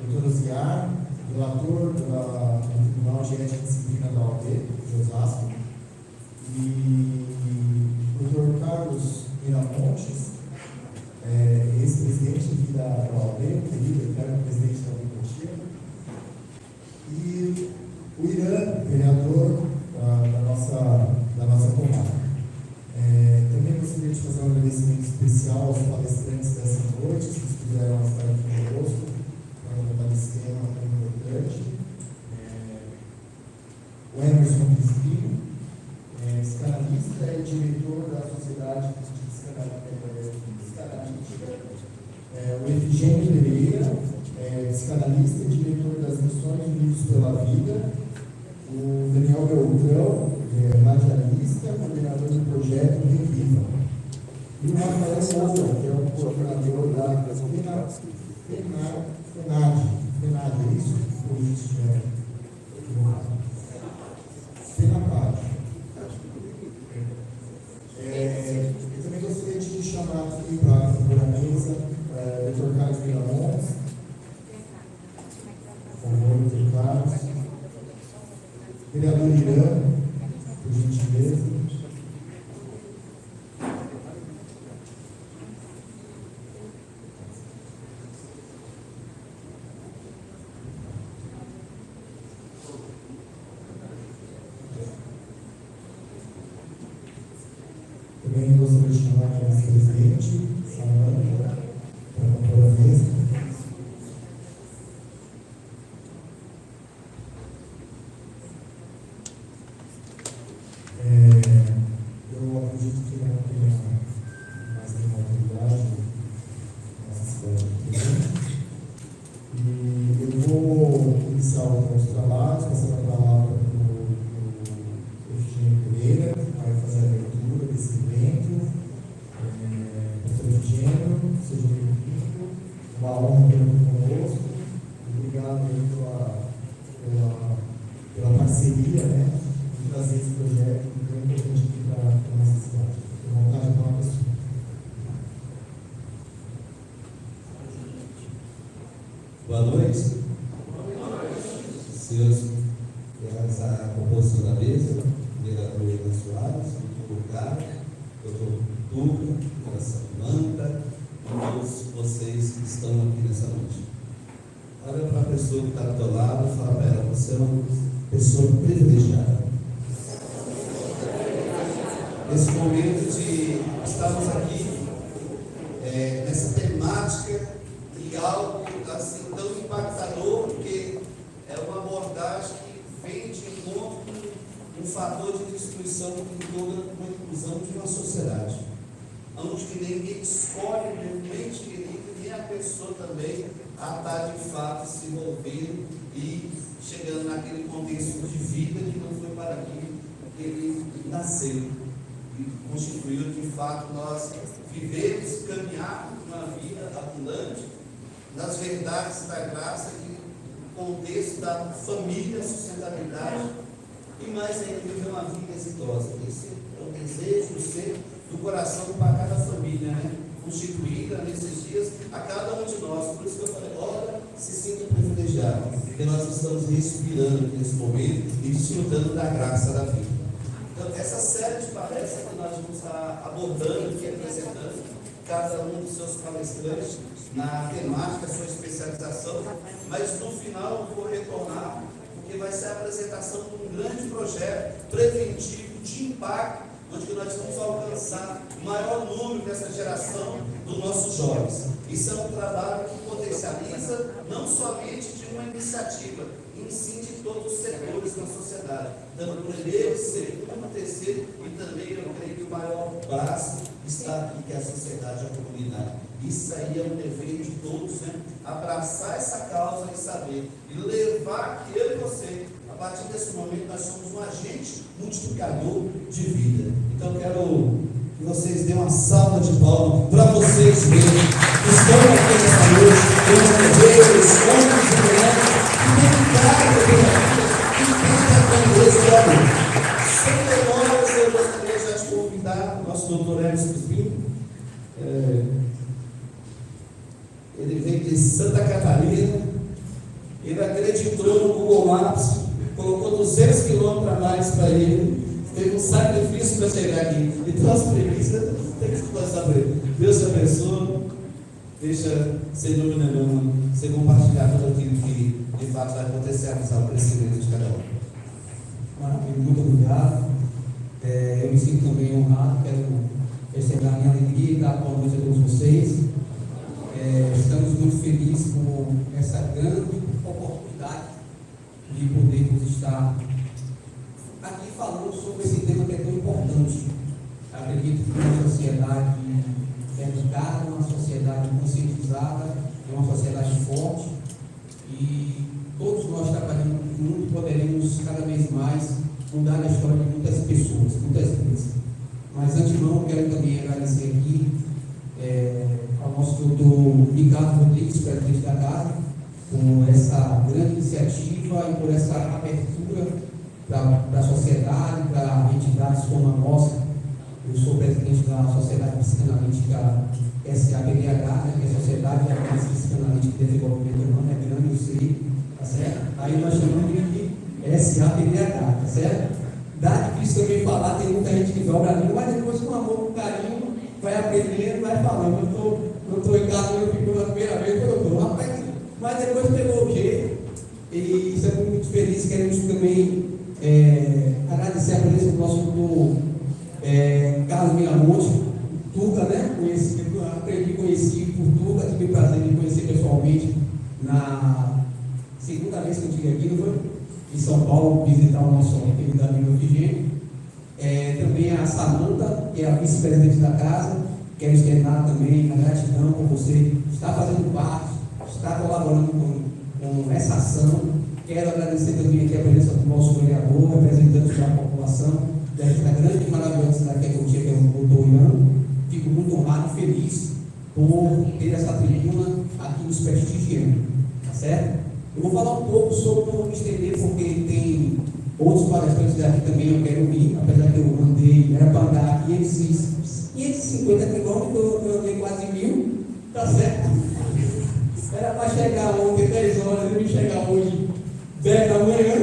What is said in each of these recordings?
Dr. Osiar, relator do Tribunal de Ética e Disciplina da OAB de Osasco, e Dr. Carlos Miramontes, ex-presidente aqui da OAB, querido, presidente da OAB, e o Irã, vereador da nossa comarca. Também gostaria de fazer um agradecimento especial aos palestrantes dessa noite, que estiveram estar aqui conosco, para tratar desse tema tão importante. O Emerson Crispino, psicanalista e diretor da Sociedade Psicanalítica. O Efigênio Pereira, psicanalista e diretor das Missões Unidos pela Vida. O Daniel Beltrão, radialista, coordenador do projeto Reviva. E o Rafael Souza, que é o coordenador da FENAD, é isso? Ou isso FENAPAD. Eu também gostaria de chamar aqui para a mesa o Dr. Carlos Miramontes. Por favor, Dr. Carlos. Vereador Irã, por gentileza. Também gostaria de chamar a nossa presidente, Samanta, para compor a mesa. Eu acredito que não tenha mais nenhuma autoridade nessa cidade aqui. E eu vou iniciar os trabalhos, passando a palavra para o Efigênio Pereira, que vai fazer a abertura desse evento. Professor Efigênio, seja bem-vindo. Uma honra ter aqui conosco. Obrigado pela parceria, de trazer esse projeto tão importante aqui para a nossa cidade. Tenho vontade de falar uma pessoa. Boa noite. Senhores, a composição da mesa, vereador Ivan Soares, Dr. Carlos, Dr. Tuca, Dra. Samanta, e todos vocês que estão aqui nessa noite. Olha para a pessoa que está do teu lado e fala para ela: você é uma pessoa privilegiada. Nesse momento de estarmos aqui, nessa temática e algo assim tão impactador, porque é uma abordagem que vem de encontro com um fator de destruição em toda a inclusão de uma sociedade, onde que ninguém escolhe, nem nem a pessoa também a estar de fato se envolvendo e chegando naquele contexto de vida que não foi para aquilo que ele nasceu e constituiu de fato nós vivemos, caminharmos uma vida abundante nas verdades da graça e no contexto da família, sustentabilidade e mais ainda viver uma vida exitosa. Esse é o desejo do coração para cada família, constituída nesses dias a cada um de nós. Por isso que eu falei: ora, se sinta privilegiado, porque nós estamos respirando nesse momento e desfrutando da graça da vida. Então, essa série de palestras que nós vamos estar abordando aqui, apresentando cada um dos seus palestrantes na temática, sua especialização, mas no final eu vou retornar, porque vai ser a apresentação de um grande projeto preventivo de impacto, onde nós vamos alcançar o maior número dessa geração dos nossos jovens. Isso é um trabalho que potencializa não somente de uma iniciativa, em sim de todos os setores da sociedade, dando o primeiro, segundo, terceiro e também, eu creio que o maior braço está aqui, que é a sociedade, a comunidade. Isso aí é um dever de todos, abraçar essa causa e saber, e levar que eu e você, a partir desse momento, nós somos um agente multiplicador de vida. Então, quero que vocês dêem uma salva de palmas para vocês mesmos, que estão aqui nessa noite, homens, homens e mulheres, que dedicaram a vida, que têm a aprender esse homem. Sem demora, eu gostaria já de convidar o nosso doutor Emerson Crispino. Ele vem de Santa Catarina, editou no Google Maps, colocou 200 quilômetros a mais para ele, teve um sacrifício para chegar aqui. Então as preguiças tem que passar por ele. Deus te abençoe, deixa sem dúvida nenhuma você compartilhar tudo aquilo que de fato vai acontecer ao crescimento de cada um. Maravilha, muito obrigado. Eu me sinto também honrado, quero externar minha alegria e dar boa noite a todos vocês. Estamos muito felizes por essa grande oportunidade de podermos estar aqui falando sobre esse tema que é tão importante. Acredito que uma sociedade educada, uma sociedade conscientizada, é uma sociedade forte e todos nós trabalhando juntos poderemos cada vez mais mudar a história de muitas pessoas, muitas vezes. Mas antemão quero também agradecer aqui ao nosso doutor Ricardo Rodrigues, presidente da casa, por essa grande iniciativa e por essa abertura para a sociedade, para entidades como a nossa. Eu sou presidente da Sociedade Psicanalítica SAPDH, que é a Sociedade Psicanalítica de Desenvolvimento Humano, é grande, eu sei, tá certo? Aí nós chamamos de SAPDH, tá certo? Dá difícil também falar, tem muita gente que dobra a língua, mas depois com amor, com carinho, vai aprendendo, vai falando. Eu estou em casa, eu fico pela primeira vez, eu estou, rapaz, mas depois pegou o jeito, e estamos muito felizes, queremos também agradecer a presença do nosso doutor Carlos Miramonte, Tuca, né? Aprendi a conhecer por Tuca, tive o prazer de conhecer pessoalmente na segunda vez que eu estive aqui, não foi? Em São Paulo, visitar o nosso querido amigo Efigênio. Também a Samanta, que é a vice-presidente da casa, quero externar também a gratidão por você estar fazendo parte, estar colaborando com essa ação. Quero agradecer também aqui a presença do nosso vereador, representante da população, desta grande e maravilhosa cidade que é Cotia, que é o doutor Ian. Fico muito honrado e feliz por ter essa tribuna aqui nos prestigiando, tá certo? Eu vou falar um pouco sobre, não vou me estender, porque tem outros palestrantes daqui também eu quero vir, apesar que eu andei, era para andar 550 quilômetros, eu andei quase 1.000, tá certo? Era para chegar ontem 10 horas, eu vim chegar hoje 10 da manhã,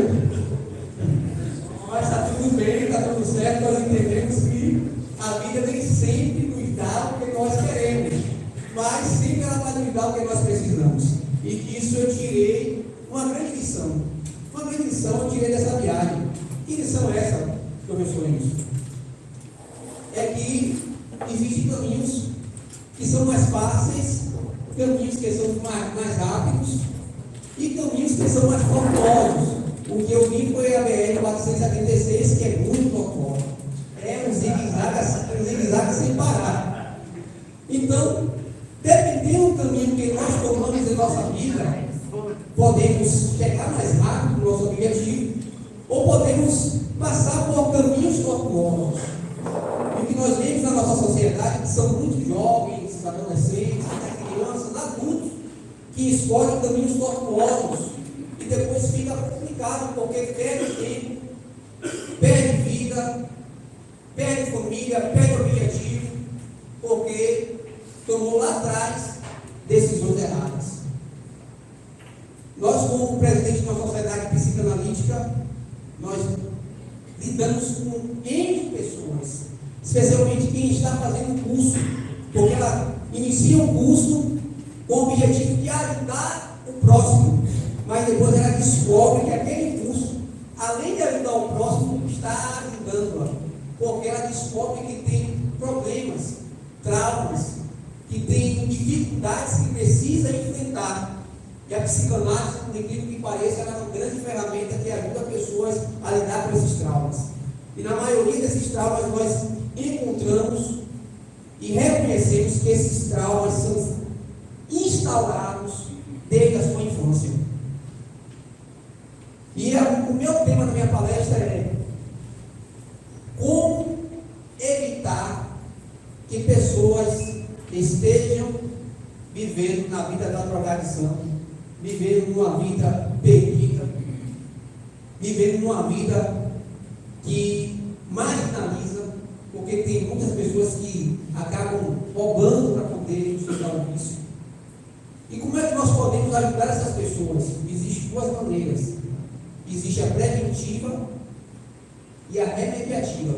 mas está tudo bem, está tudo certo, nós entendemos que a vida nem sempre nos dá o que nós queremos, mas sempre ela vai nos dar o que nós precisamos. E que isso eu tirei uma grande lição. Uma grande lição eu tirei dessa viagem. Que lição é essa, professor Emerson? É que existem caminhos que são mais fáceis, caminhos que são mais rápidos e caminhos que são mais tortuosos. O que eu vi foi a BR-476, que é muito tortuosa. É um zigue-zague sem parar. Então, dependendo do caminho que nós tomamos em nossa vida, podemos chegar mais rápido no nosso objetivo, ou podemos passar por caminhos tortuosos. E o que nós vemos na nossa sociedade, que são muitos jovens, adolescentes, crianças, adultos, que escolhem caminhos tortuosos, e depois fica complicado, porque perde tempo, perde vida, perde família, perde objetivo, porque tomou lá atrás decisões erradas. Nós, como presidente de uma sociedade psicanalítica, nós lidamos com N pessoas, especialmente quem está fazendo curso, porque ela inicia o curso com o objetivo de ajudar o próximo, mas depois ela descobre que aquele curso, além de ajudar o próximo, está ajudando-a, porque ela descobre que tem problemas, traumas, que tem dificuldades que precisa enfrentar. E a psicanálise, por incrível que pareça, ela é uma grande ferramenta que ajuda pessoas a lidar com esses traumas. E na maioria desses traumas nós encontramos e reconhecemos que esses traumas são instaurados desde a sua infância. E o meu tema da minha palestra é como evitar que pessoas estejam vivendo na vida da drogadição, vivendo uma vida perdida, vivendo uma vida que marginaliza, porque tem muitas pessoas que acabam roubando para poder sustentar o vício. E como é que nós podemos ajudar essas pessoas? Existem duas maneiras. Existe a preventiva e a remediativa.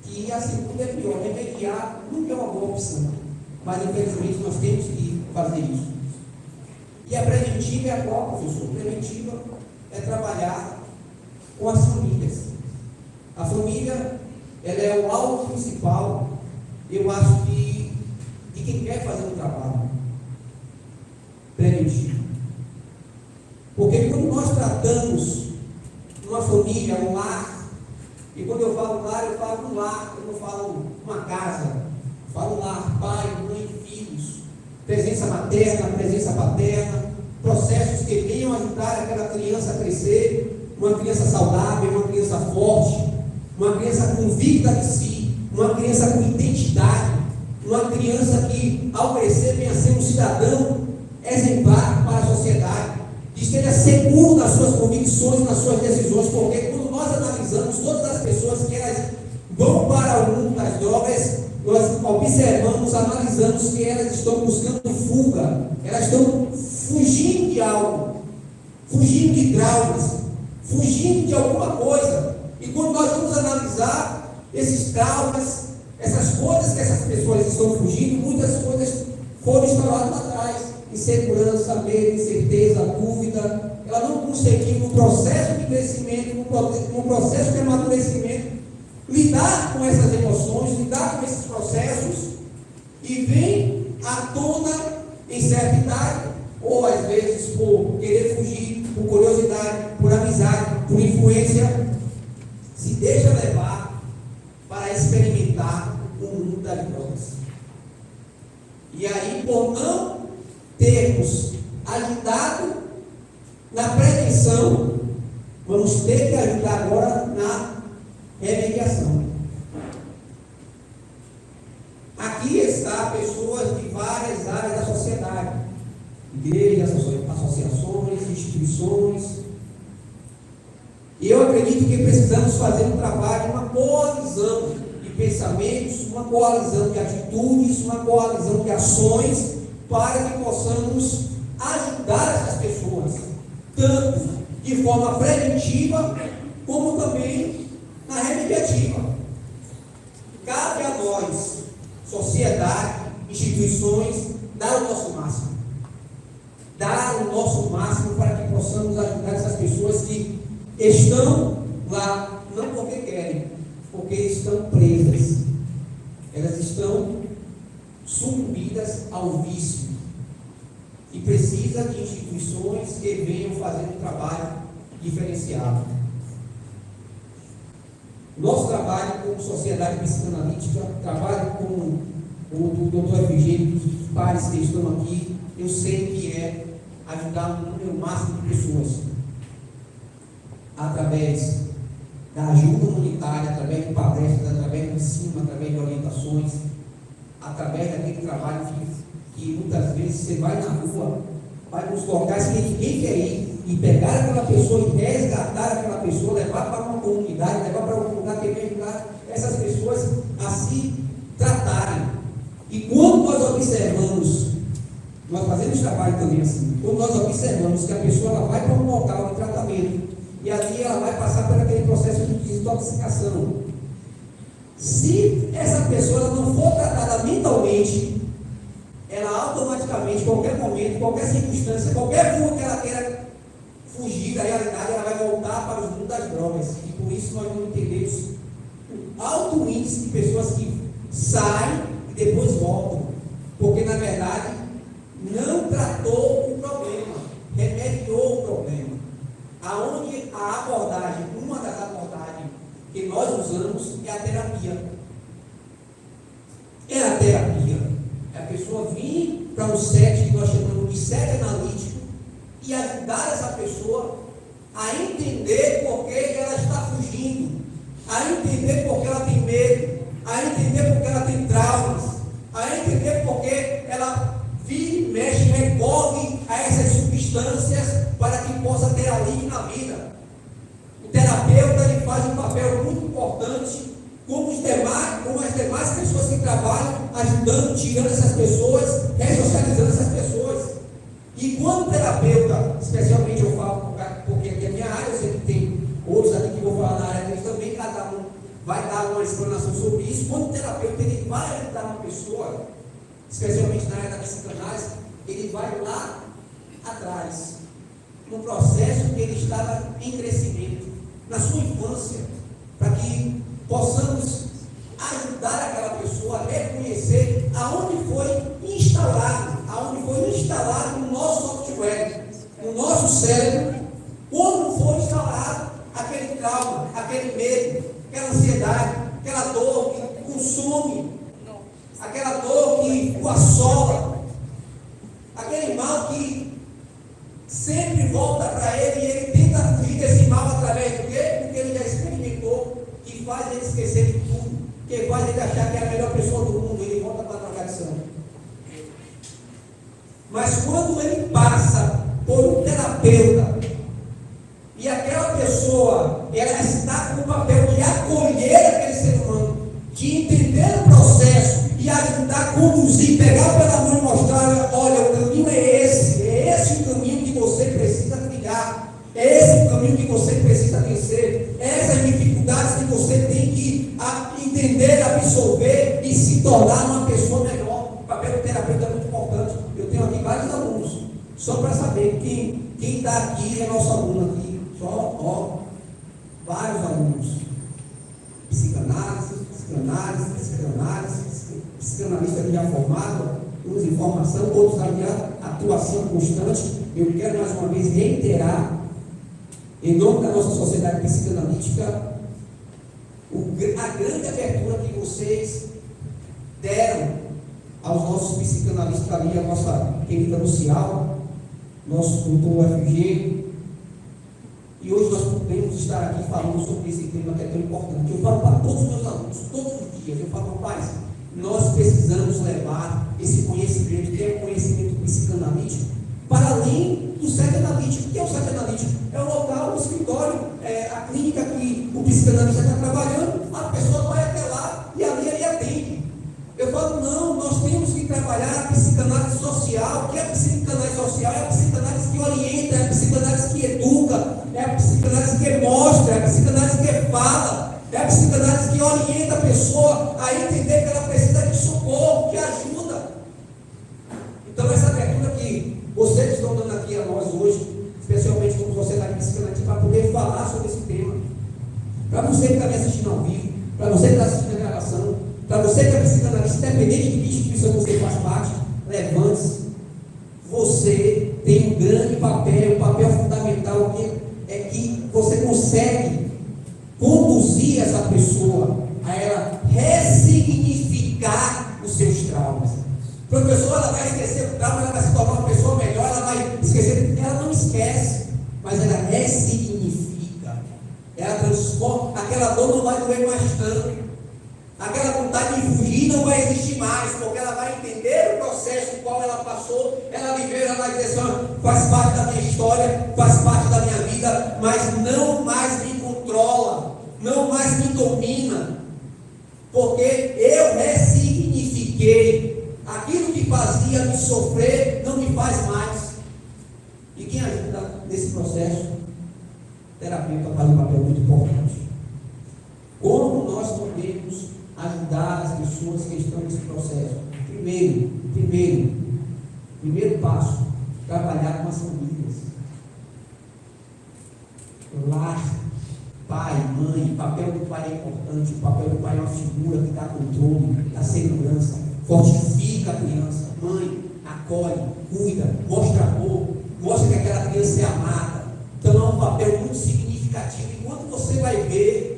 E a segunda é pior. Remediar nunca é uma boa opção. Mas, infelizmente, nós temos que fazer isso. E a preventiva é a qual, professor? A preventiva é trabalhar com as famílias. A família, ela é o alvo principal, eu acho que, de quem quer fazer um trabalho preventivo. Porque quando nós tratamos uma família, um lar, e quando eu falo lar, eu falo um lar, eu não falo uma casa, eu falo lar, pai, mãe, filhos, presença materna, presença paterna, processos que venham ajudar aquela criança a crescer, uma criança saudável, uma criança forte, uma criança convicta de si, uma criança com identidade, uma criança que, ao crescer, venha a ser um cidadão exemplar para a sociedade, que esteja seguro nas suas convicções e nas suas decisões, porque quando nós analisamos todas as pessoas que elas vão para o mundo das drogas, nós observamos, analisamos que elas estão buscando fuga, elas estão fugindo de algo, fugindo de traumas, fugindo de alguma coisa. E quando nós vamos analisar esses traumas, essas coisas que essas pessoas estão fugindo, muitas coisas foram instaladas lá atrás. Insegurança, medo, incerteza, dúvida. Ela não conseguiu, no processo de crescimento, no processo de amadurecimento, lidar com essas emoções, lidar com esses processos, e vem à tona em certa idade, ou às vezes por querer fugir, por curiosidade, por amizade, por influência, se deixa levar para experimentar o mundo das drogas. E aí, por não termos ajudado na prevenção, vamos ter que ajudar agora na remediação. Aqui está pessoas de várias áreas da sociedade, igrejas, associações, instituições, e eu acredito que precisamos fazer um trabalho, uma coalizão de pensamentos, uma coalizão de atitudes, uma coalizão de ações, para que possamos ajudar essas pessoas, tanto de forma preventiva, como também na remediativa. Cabe a nós, sociedade, instituições, dar o nosso máximo. Dar o nosso máximo para que possamos ajudar essas pessoas que estão lá, não porque querem, porque estão presas. Elas estão sucumbidas ao vício. E precisa de instituições que venham fazer um trabalho diferenciado. Nosso trabalho como sociedade psicanalítica, trabalho com o Dr. Efigênio, os pares que estão aqui, eu sei que é ajudar um número máximo de pessoas através da ajuda humanitária, através de palestras, através do ensino, através de orientações, através daquele trabalho que muitas vezes você vai na rua, vai nos locais que ninguém quer ir, e pegar aquela pessoa e resgatar aquela pessoa, levar para uma comunidade, levar para um lugar que vem ajudar essas pessoas a se tratarem. E quando nós observamos, nós fazemos trabalho também assim, quando nós observamos que a pessoa ela vai para um local de tratamento, e ali ela vai passar por aquele processo de desintoxicação. Se essa pessoa ela não for tratada mentalmente, ela automaticamente, em qualquer momento, qualquer circunstância, qualquer rua que ela queira fugir da realidade, ela vai voltar para os mundos das drogas. E por isso nós não entendemos o alto índice de pessoas que saem e depois voltam. Porque, na verdade, não tratou o problema, remediou o problema. Aonde a abordagem, uma das abordagens que nós usamos é a terapia. É a terapia. É a pessoa vir para um set que nós chamamos de set analítico e ajudar essa pessoa a entender por que ela está fugindo, a entender por que ela tem medo, a entender por que ela tem traumas, a entender por que ela vive, mexe, recorre a essas substâncias para que possa ter alívio na vida. O terapeuta ele faz um papel muito importante, como as demais pessoas que trabalham, ajudando, tirando essas pessoas, ressocializando essas pessoas. E quando terapeuta, especialmente eu falo, porque aqui é a minha área, eu sei que tem outros aqui que vou falar na área deles também, cada um vai dar uma explanação sobre isso. Quando o terapeuta ele vai ajudar uma pessoa, especialmente na área da psicanálise, ele vai lá atrás, no processo que ele estava em crescimento, na sua infância, para que possamos ajudar aquela pessoa a reconhecer aonde foi instalado no nosso software, no nosso cérebro, como foi instalado aquele trauma, aquele medo, aquela ansiedade, aquela dor que consome, aquela dor que o assola, aquele mal que sempre volta para ele e ele tenta fugir desse mal através do quê? Porque ele já experimentou, que faz ele esquecer de tudo, que faz ele achar que é a melhor pessoa do mundo, ele volta para a drogadição. Mas quando ele passa por um terapeuta e aquela pessoa, ela está com o papel de acolher aquele ser humano, de entender o processo e ajudar a conduzir, pegar pela mão e mostrar, olha, o caminho é esse o caminho que você precisa trilhar, é esse o caminho que você precisa vencer, essas dificuldades que você tem que entender, absorver e se tornar uma pessoa melhor. O papel do terapeuta é muito importante. Eu tenho aqui vários alunos, só para saber quem está aqui é nosso aluno aqui, vários alunos, psicanálise, psicanalista que já formado, uns em formação, outros em atuação constante. Eu quero mais uma vez reiterar, em nome da nossa sociedade psicanalítica, a grande abertura que vocês deram aos nossos psicanalistas ali, a nossa querida Lucial, nosso doutor FG, e hoje nós podemos estar aqui falando sobre esse tema que é tão importante. Eu falo para todos os meus alunos, todos os dias, eu falo, rapaz, nós precisamos levar esse conhecimento, que é o conhecimento psicanalítico, para além do sete analítico. O que é o sete analítico? É o local, o escritório, a clínica que o psicanalista está trabalhando, a pessoa vai até lá e ali ele atende. Eu falo, não, nós temos que trabalhar a psicanálise social. O que é a psicanálise social? É a psicanálise que orienta, é a psicanálise que educa, é a psicanálise que mostra, é a psicanálise que fala, é a psicanálise que orienta a pessoa a entender que ela precisa de socorro, de ajuda. Então essa abertura que vocês estão dando aqui a nós hoje, especialmente como sociedade psicanalítica, para poder falar sobre esse tema, para você que está me assistindo ao vivo, para você que está assistindo a gravação, para você que é psicanalista, independente de que instituição você faz parte, levante-se. Você tem um grande papel, um papel fundamental, que é que você consegue conduzir essa pessoa a ela ressignificar os seus traumas. Professor, ela vai esquecer o trauma, ela vai se tornar uma pessoa melhor, ela vai esquecer. Ela não esquece, mas ela ressignifica. Ela transforma, aquela dor não vai doer mais tanto. Aquela vontade de fugir não vai existir mais, porque ela vai entender o processo no qual ela passou, ela viveu, ela vai dizer assim, faz parte da minha história, faz parte da minha vida, mas não mais me controla, não mais me domina, porque eu ressignifiquei, aquilo que fazia me sofrer, não me faz mais. E quem ajuda nesse processo? O terapeuta faz um papel muito importante. Como nós podemos ajudar as pessoas que estão nesse processo? Primeiro passo, trabalhar com as famílias. Lar, pai, mãe, o papel do pai é importante, o papel do pai é uma figura que dá controle, dá segurança, fortifica a criança. Mãe, acolhe, cuida, mostra amor, mostra que aquela criança é amada. Então é um papel muito significativo. E quando você vai ver,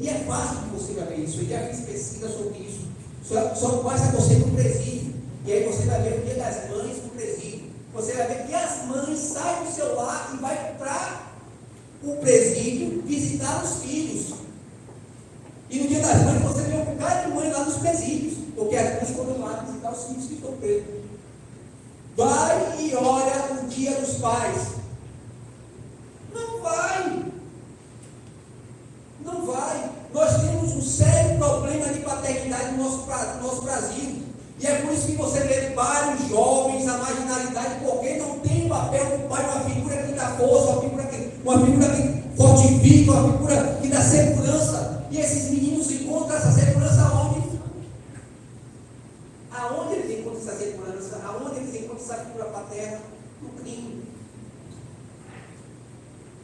e é fácil que você vai ver isso, eu já fiz pesquisa sobre isso, só basta você no presídio, e aí você vai ver o Dia das Mães no presídio, você vai ver que as mães saem do seu lar e vai para o presídio visitar os filhos, e no Dia das Mães você vê um bocado de mãe lá nos presídios, porque as mães foram lá visitar os filhos que estão presos. Vai e olha o Dia dos Pais, não vai. Nós temos um sério problema de paternidade no nosso Brasil. E é por isso que você vê vários jovens na marginalidade, porque não tem o papel do pai, uma figura que dá força, uma figura que fortifica, uma figura que dá segurança. E esses meninos encontram essa segurança aonde? Aonde eles encontram essa segurança? Aonde eles encontram essa figura paterna? No crime.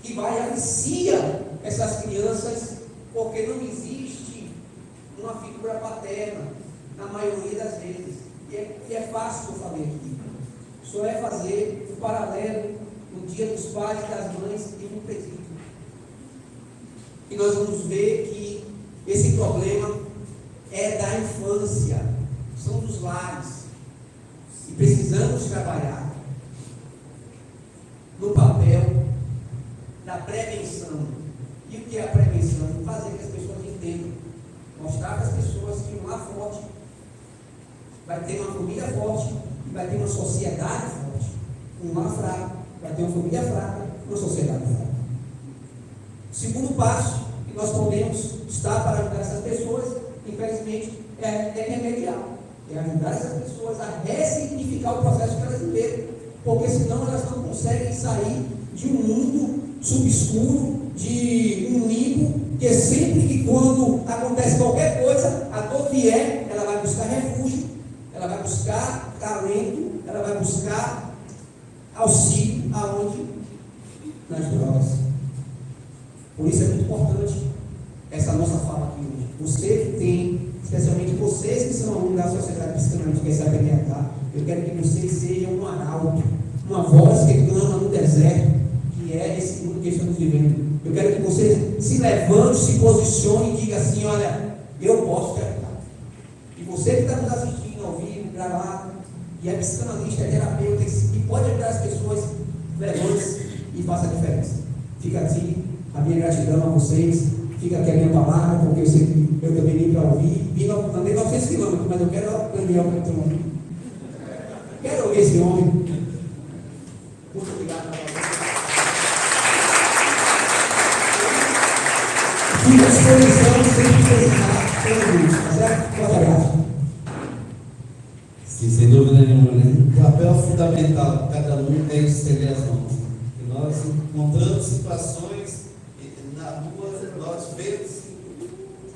Que vai e alicia essas crianças, porque não existe uma figura paterna, na maioria das vezes. E é fácil eu fazer aqui. Só é fazer um paralelo no Dia dos Pais e das Mães e no presídio. E nós vamos ver que esse problema é da infância, são dos lares. E precisamos trabalhar no papel da prevenção. E o que é a prevenção? Fazer que as pessoas entendam. Mostrar para as pessoas que um lar forte vai ter uma família forte e vai ter uma sociedade forte. Um lar fraco vai ter uma família fraca e uma sociedade fraca. O segundo passo que nós podemos estar para ajudar essas pessoas, infelizmente, é remediar. É ajudar essas pessoas a ressignificar o processo que elas viveram. Porque senão elas não conseguem sair de um mundo subscuro, de um limbo, que sempre que quando acontece qualquer coisa, a dor vier, ela vai buscar refúgio, ela vai buscar talento, ela vai buscar auxílio, aonde? Nas drogas. Por isso é muito importante essa nossa fala aqui hoje. Você que tem, especialmente vocês que são alunos da Sociedade Psicanalítica que sabe BH, eu quero que vocês sejam um arauto, uma voz que clama no deserto, que é esse mundo que estamos vivendo. Eu quero que você se levante, se posicione e diga assim: olha, eu posso te ajudar. E você que está nos assistindo ao vivo, gravado, e é psicanalista, é terapeuta, e pode ajudar as pessoas, levante-se e faça a diferença. Fica aqui a minha gratidão a vocês, fica aqui a minha palavra, porque eu sei que eu também vim para ouvir, andei 900 quilômetros, mas eu quero aprender o que eu ouvi. Quero ouvir esse homem. Muito obrigado. Fica à disposição, sempre precisar, todo mundo, tá certo? Forte abraço. Sim, sem dúvida nenhuma, né? O papel fundamental de cada um é estender as mãos. E nós encontramos situações na rua, nós vemos,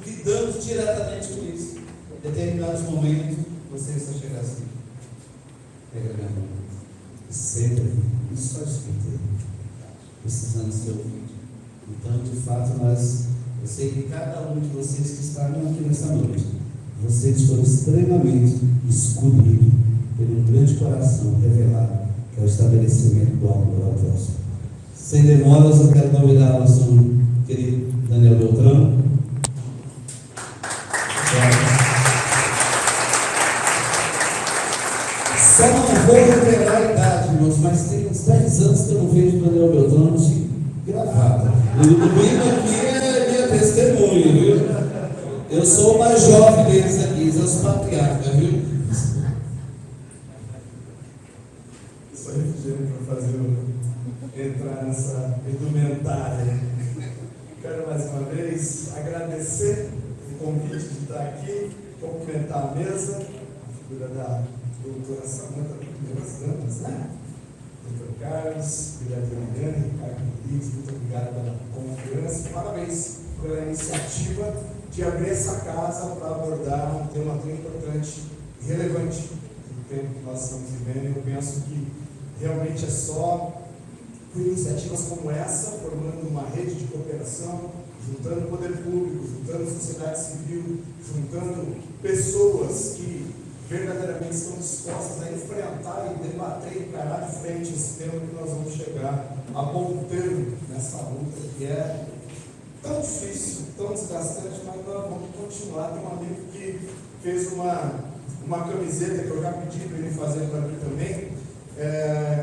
lidamos diretamente com isso. Em determinados momentos, você só chega assim. Pega a minha mão. Senta e só escuta. Precisando ser ouvido. Então, de fato, eu sei que cada um de vocês que está aqui nessa noite, vocês foram extremamente escolhidos por um grande coração revelado, que é o estabelecimento do amor ao próximo. Sem demoras, eu quero convidar o nosso querido Daniel Beltrão. Só não vou revelar a idade, irmãos, mas tem uns 10 anos que eu não vejo o Daniel Beltrão de gravata. O domingo aqui é minha testemunha, viu? Eu sou o mais jovem deles aqui, eles são os patriarcas, viu? Só refrigerante para entrar nessa indumentária. Quero mais uma vez agradecer o convite de estar aqui, cumprimentar a mesa, a figura da doutora Samanta, primeiras damas, né? Doutor Carlos, obrigado, Eliane, Ricardo Rodrigues, muito obrigado pela confiança. Parabéns pela iniciativa de abrir essa casa para abordar um tema tão importante e relevante no tempo que nós estamos vivendo. Eu penso que realmente é só por iniciativas como essa, formando uma rede de cooperação, juntando o poder público, juntando a sociedade civil, juntando pessoas que verdadeiramente estão dispostas a enfrentar e debater e encarar de frente esse tema, que nós vamos chegar a bom termo nessa luta que é tão difícil, tão desgastante, mas nós vamos continuar. Tem um amigo que fez uma camiseta que eu já pedi para ele fazer para mim também,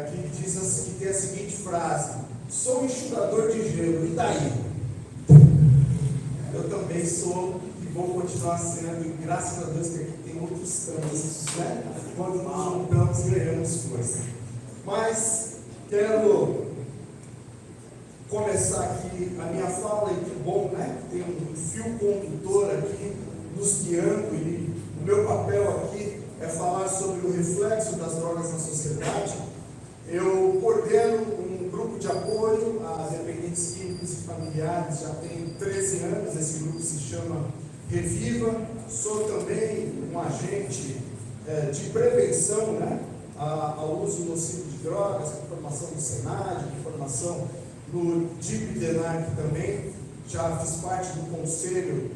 que diz assim, que tem a seguinte frase: sou enxugador de gelo, e daí? Eu também sou e vou continuar sendo, e graças a Deus que aqui tem outros trânsitos, né? Quando nós juntamos, ganhamos força. Mas quero começar aqui a minha fala, e que bom, né? Tem um fio condutor aqui nos guiando, e o meu papel aqui é falar sobre o reflexo das drogas na sociedade. Eu coordeno um grupo de apoio a dependentes químicos e familiares, já tem 13 anos, esse grupo se chama Reviva. Sou também um agente de prevenção, né, ao uso nocivo de drogas, com formação no Senado, com formação no DIP-DENAC também. Já fiz parte do Conselho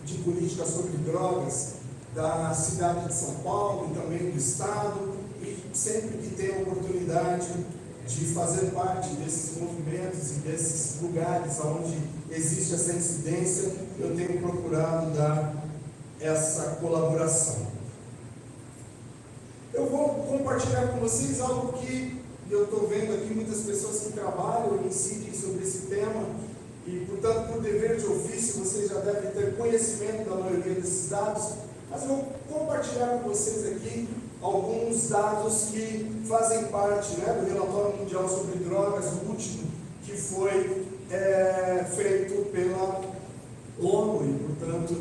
de Política sobre Drogas da cidade de São Paulo e também do Estado, e sempre que tenho a oportunidade de fazer parte desses movimentos e desses lugares onde existe essa incidência, eu tenho procurado dar essa colaboração. Eu vou compartilhar com vocês algo que eu estou vendo aqui, muitas pessoas que trabalham e incidem sobre esse tema, e, portanto, por dever de ofício, vocês já devem ter conhecimento da maioria desses dados, mas eu vou compartilhar com vocês aqui alguns dados que fazem parte, né, do Relatório Mundial sobre Drogas, o último, que foi feito pela ONU e, portanto,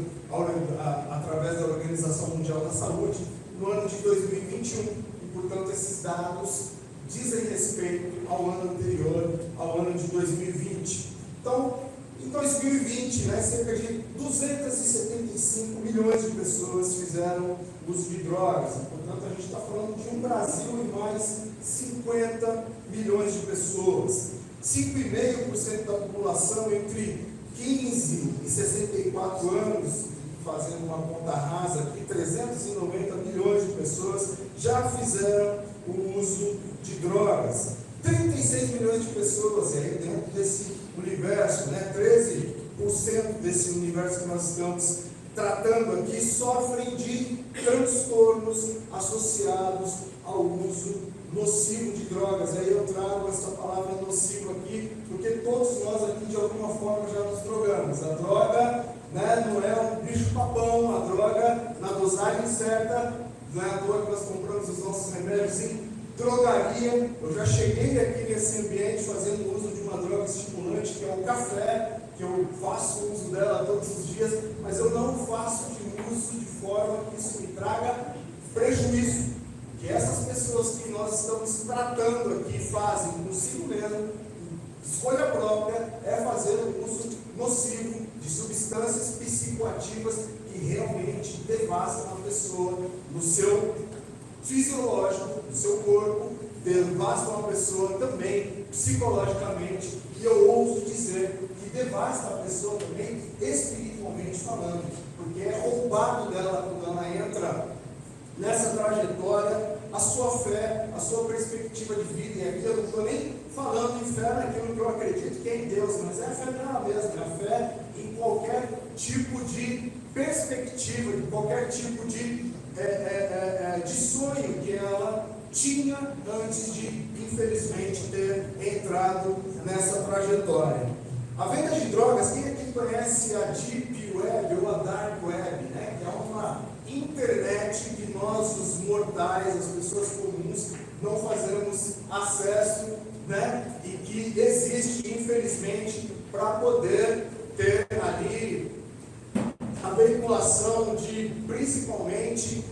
através da Organização Mundial da Saúde, no ano de 2021, e, portanto, esses dados dizem respeito ao ano anterior, ao ano de 2020. Então, em 2020, né, cerca de 275 milhões de pessoas fizeram uso de drogas. Portanto, a gente está falando de um Brasil e mais 50 milhões de pessoas. 5,5% da população entre 15 e 64 anos, fazendo uma conta rasa aqui, 390 milhões de pessoas já fizeram o uso de drogas. 36 milhões de pessoas, e aí dentro desse universo, né, 13% desse universo que nós estamos tratando aqui, sofrem de transtornos associados ao uso nocivo de drogas. Aí eu trago essa palavra nocivo aqui, porque todos nós aqui de alguma forma já nos drogamos. A droga, né, não é um bicho-papão, a droga na dosagem certa, não é à toa que nós compramos os nossos remédios em drogaria. Eu já cheguei aqui nesse ambiente fazendo uso de uma droga estimulante, que é o café, que eu faço uso dela todos os dias, mas eu não faço de uso de forma que isso me traga prejuízo. Que essas pessoas que nós estamos tratando aqui fazem consigo mesmo, escolha própria, é fazer o uso nocivo de substâncias psicoativas que realmente devastam a pessoa no seu fisiológico, no seu corpo, devastam a pessoa também psicologicamente, e eu ouso dizer que devasta a pessoa também espiritualmente falando, porque é roubado dela quando ela entra nessa trajetória a sua fé, a sua perspectiva de vida. E aqui eu não estou nem falando em fé naquilo que eu acredito que é em Deus, mas é a fé nela mesma, é a fé em qualquer tipo de perspectiva, de qualquer tipo de sonho que ela tinha antes de, infelizmente, ter entrado nessa trajetória. A venda de drogas, quem aqui conhece a Deep Web ou a Dark Web, né? Que é uma internet que nós, os mortais, as pessoas comuns, não fazemos acesso, né? E que existe, infelizmente, para poder ter ali a veiculação de, principalmente,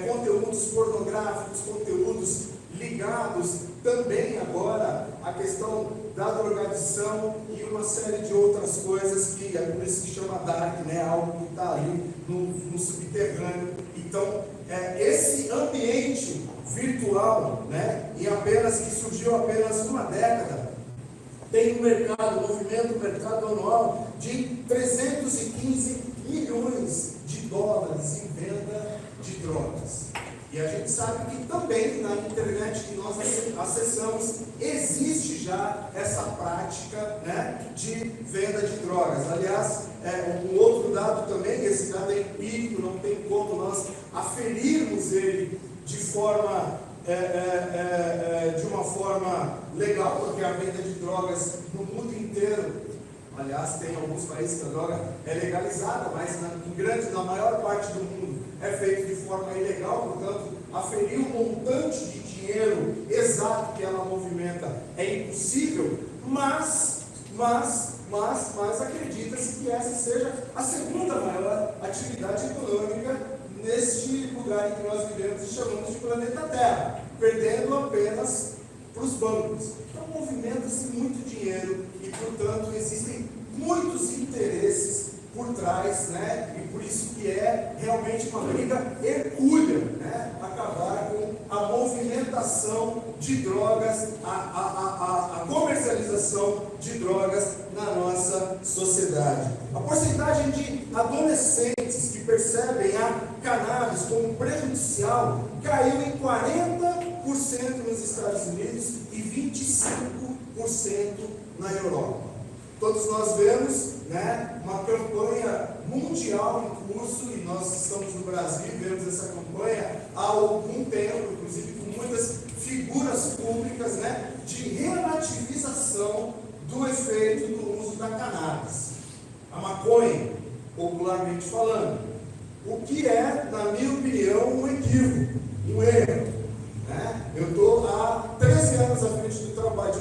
conteúdos pornográficos, conteúdos ligados também agora à questão da drogadição e uma série de outras coisas que é por isso que chama Dark, né? Algo que está ali no subterrâneo. Então, esse ambiente virtual, né? E que surgiu apenas uma década, tem um mercado anual de 315 milhões de dólares em venda de drogas. E a gente sabe que também na internet que nós acessamos existe já essa prática, né, de venda de drogas. Aliás, um outro dado também, esse dado é empírico, não tem como nós aferirmos ele de uma forma legal, porque a venda de drogas no mundo inteiro, aliás, tem alguns países que a droga é legalizada, mas na maior parte do mundo é feito de forma ilegal. Portanto, aferir o montante de dinheiro exato que ela movimenta é impossível, mas acredita-se que essa seja a segunda maior atividade econômica neste lugar em que nós vivemos e chamamos de planeta Terra, perdendo apenas para os bancos. Então movimenta-se muito dinheiro e, portanto, existem muitos interesses por trás, né? E por isso que é realmente uma briga hercúlea, né? Acabar com a movimentação de drogas, a comercialização de drogas na nossa sociedade. A porcentagem de adolescentes que percebem a cannabis como prejudicial caiu em 40% nos Estados Unidos e 25% na Europa. Todos nós vemos, né, uma campanha mundial em curso, e nós estamos no Brasil e vemos essa campanha há algum tempo, inclusive com muitas figuras públicas, né, de relativização do efeito do uso da cannabis, a maconha, popularmente falando, o que é, na minha opinião, um equívoco, um erro. Né? Eu estou há 13 anos à frente de um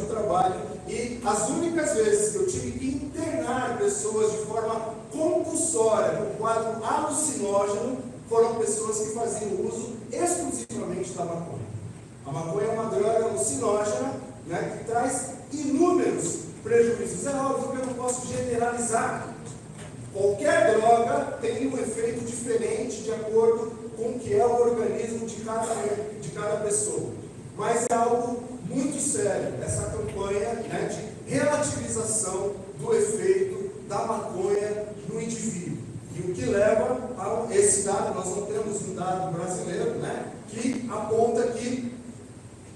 trabalho, e as únicas vezes que eu tive que internar pessoas de forma compulsória no quadro alucinógeno foram pessoas que faziam uso exclusivamente da maconha. A maconha é uma droga alucinógena, né, que traz inúmeros prejuízos. É óbvio que eu não posso generalizar. Qualquer droga tem um efeito diferente de acordo com o que é o organismo de cada pessoa. Mas é algo muito sério, essa campanha, né, de relativização do efeito da maconha no indivíduo. E o que leva a esse dado, nós não temos um dado brasileiro, né, que aponta que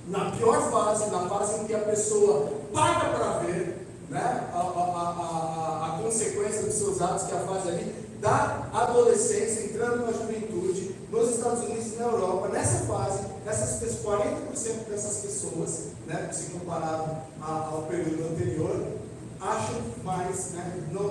na pior fase, na fase em que a pessoa paga para ver, né, a consequência dos seus atos, que é a fase ali da adolescência, entrando na juventude, nos Estados Unidos e na Europa, nessa fase, 40% dessas pessoas, né, se comparado ao período anterior, acham mais, né, não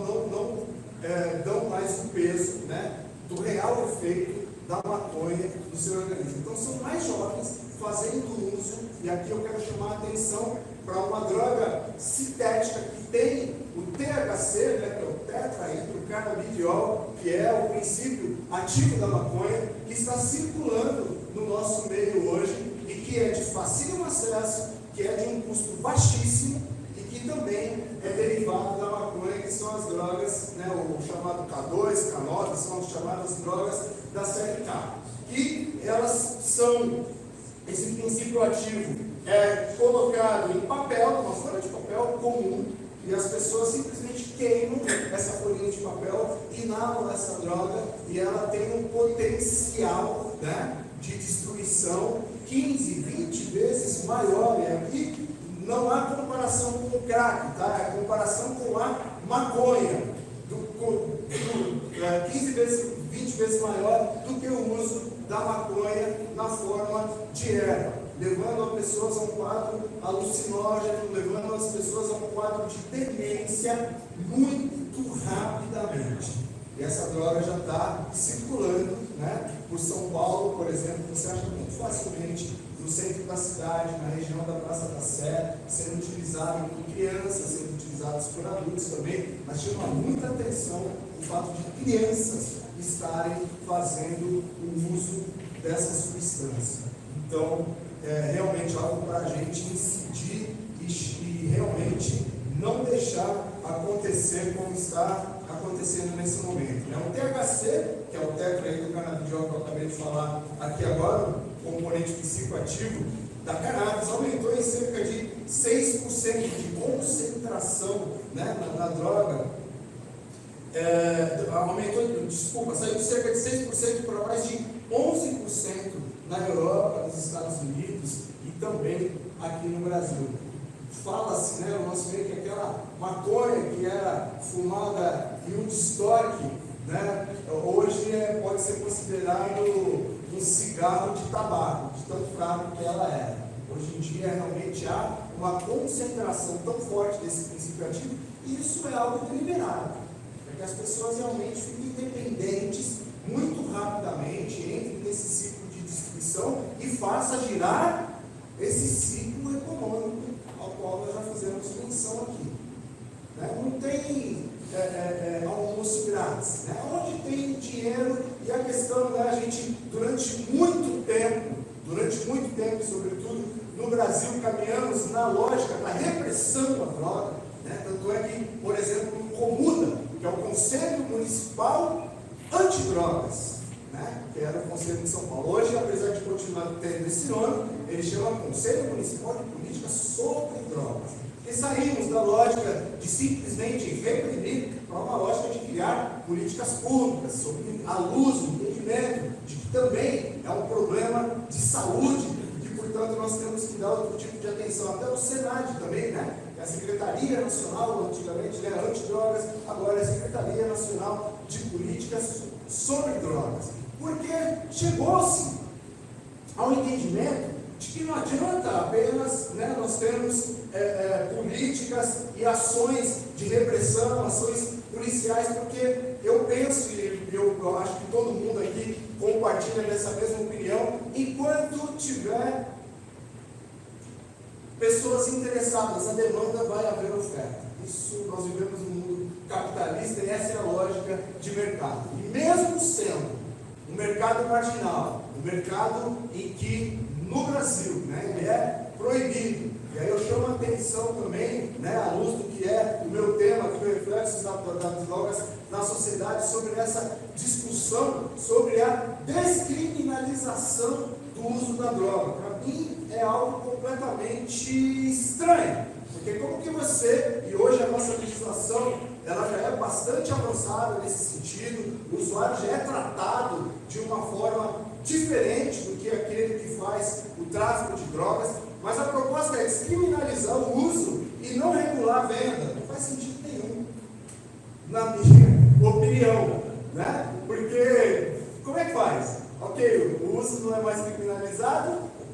dão mais o peso, né, do real efeito da maconha no seu organismo. Então são mais jovens fazendo uso, e aqui eu quero chamar a atenção para uma droga sintética que tem o THC, né, que é o tetrahidrocannabidiol, que é o princípio ativo da maconha, que está circulando no nosso meio hoje e que é de facílimo acesso, que é de um custo baixíssimo e que também é derivado da maconha, que são as drogas, né, o chamado K2, K9, são as chamadas drogas da série K. E elas são, esse princípio ativo é colocado em papel, uma folha de papel comum, e as pessoas simplesmente queimam essa folhinha de papel, inalam essa droga, e ela tem um potencial, né, de destruição 15, 20 vezes maior. E aqui não há comparação com o crack, tá? É comparação com a maconha, 15 vezes, 20 vezes maior do que o uso da maconha na forma de erva, levando as pessoas a um quadro alucinógeno, levando as pessoas a um quadro de demência muito rapidamente. E essa droga já está circulando, né, por São Paulo, por exemplo. Você acha muito facilmente no centro da cidade, na região da Praça da Sé, sendo utilizado por crianças, sendo utilizados por adultos também, mas chama muita atenção o fato de crianças estarem fazendo o uso dessa substância. Então, é realmente algo para a gente incidir e realmente não deixar acontecer como está acontecendo nesse momento. O THC, que é o tetrahidrocannabidiol que eu acabei de falar aqui agora, o componente psicoativo da cannabis, aumentou em cerca de 6% de concentração, né, na droga. Saiu de cerca de 6% para mais de 11% na Europa, nos Estados Unidos e também aqui no Brasil. Fala-se, né, o nosso meio, que aquela maconha que era fumada em Woodstock, né, hoje pode ser considerado um cigarro de tabaco, de tão fraco que ela era. Hoje em dia realmente há uma concentração tão forte desse princípio ativo, e isso é algo deliberado, para que as pessoas realmente fiquem dependentes muito rapidamente, entrem nesse ciclo de destruição e faça girar esse ciclo econômico ao qual nós já fizemos menção aqui. Né? Não tem almoço grátis. Né? Onde tem dinheiro, e a questão, né, a gente, durante muito tempo, sobretudo no Brasil, caminhamos na lógica da repressão à droga, né? Tanto é que, por exemplo, o Comuda, que é o Conselho Municipal Antidrogas, né? Que era o Conselho de São Paulo. Hoje, apesar de continuar tendo esse nome, ele chama Conselho Municipal de Política sobre Drogas. E saímos da lógica de simplesmente reprimir para uma lógica de criar políticas públicas, sobre a luz, o entendimento de que também é um problema de saúde e que, portanto, nós temos que dar outro tipo de atenção. Até o SENAD também, né? É a Secretaria Nacional, antigamente era Antidrogas, agora é a Secretaria Nacional de Políticas sobre Drogas. Porque chegou-se ao entendimento de que não adianta apenas, né, nós termos políticas e ações de repressão, ações policiais, porque eu penso, e eu acho que todo mundo aqui compartilha dessa mesma opinião, enquanto tiver pessoas interessadas, a demanda vai haver oferta. Isso, nós vivemos num mundo capitalista e essa é a lógica de mercado. E mesmo sendo um mercado marginal, um mercado em que no Brasil, né, ele é proibido, e aí eu chamo a atenção também, né, à luz do que é o meu tema, que é o reflexo das drogas na sociedade, sobre essa discussão sobre a descriminalização do uso da droga. Para mim é algo completamente estranho, porque como que você, e hoje a nossa legislação ela já é bastante avançada nesse sentido, o usuário já é tratado de uma forma diferente do que aquele que faz o tráfico de drogas, mas a proposta é descriminalizar o uso e não regular a venda. Não faz sentido nenhum, na minha opinião, né? Porque, como é que faz? Ok, o uso não é mais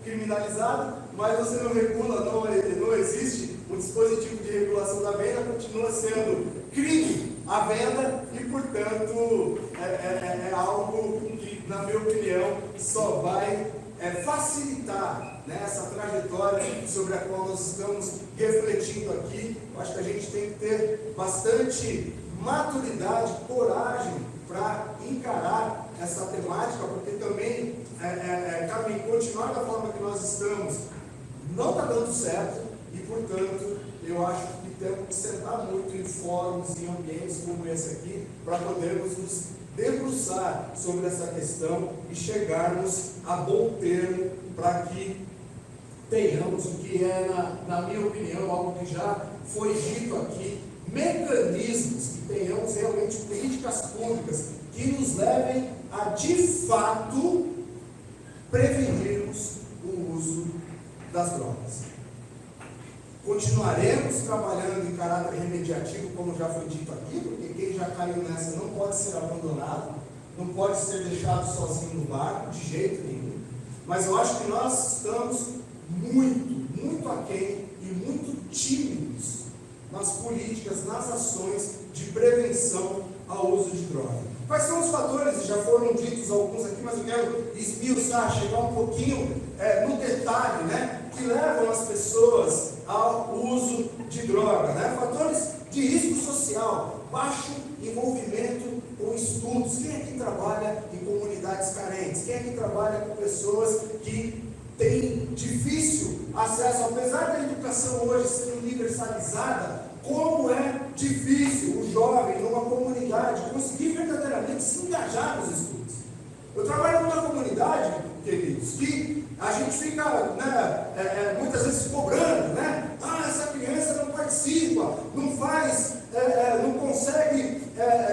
criminalizado, mas você não regula, não existe um dispositivo de regulação da venda, continua sendo crime a venda e, portanto, é algo que, na minha opinião, só vai facilitar, né, essa trajetória sobre a qual nós estamos refletindo aqui. Eu acho que a gente tem que ter bastante maturidade, coragem para encarar essa temática, porque também continuar da forma que nós estamos não está dando certo e, portanto, eu acho que temos que sentar muito em fóruns, em ambientes como esse aqui, para podermos nos debruçar sobre essa questão e chegarmos a bom termo para que tenhamos o que é, na minha opinião, algo que já foi dito aqui, mecanismos, que tenhamos realmente políticas públicas que nos levem a, de fato, prevenirmos o uso das drogas. Continuaremos trabalhando em caráter remediativo, como já foi dito aqui, porque quem já caiu nessa não pode ser abandonado, não pode ser deixado sozinho no barco, de jeito nenhum. Mas eu acho que nós estamos muito aquém e muito tímidos nas políticas, nas ações de prevenção ao uso de droga. Quais são os fatores? Já foram ditos alguns aqui, mas eu quero esmiuçar, chegar um pouquinho no detalhe, né, que levam as pessoas ao uso de droga, né? Fatores de risco social, baixo envolvimento com estudos. Quem é que trabalha em comunidades carentes? Quem é que trabalha com pessoas que têm difícil acesso, apesar da educação hoje ser universalizada, como é difícil o jovem numa comunidade conseguir verdadeiramente se engajar nos estudos. Eu trabalho numa comunidade, queridos, que a gente fica, né, muitas vezes cobrando, né? Ah, essa criança não participa, não faz, não consegue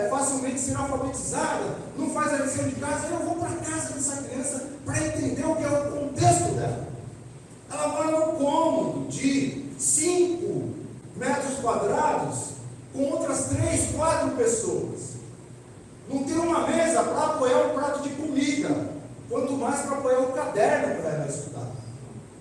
facilmente ser alfabetizada, não faz a lição de casa. Eu vou para a casa dessa criança para entender o que é o contexto dela. Ela mora num cômodo de 5 metros quadrados com outras 3, 4 pessoas. Não tem uma mesa para apoiar um prato de comida, quanto mais para apoiar o caderno para ela estudar.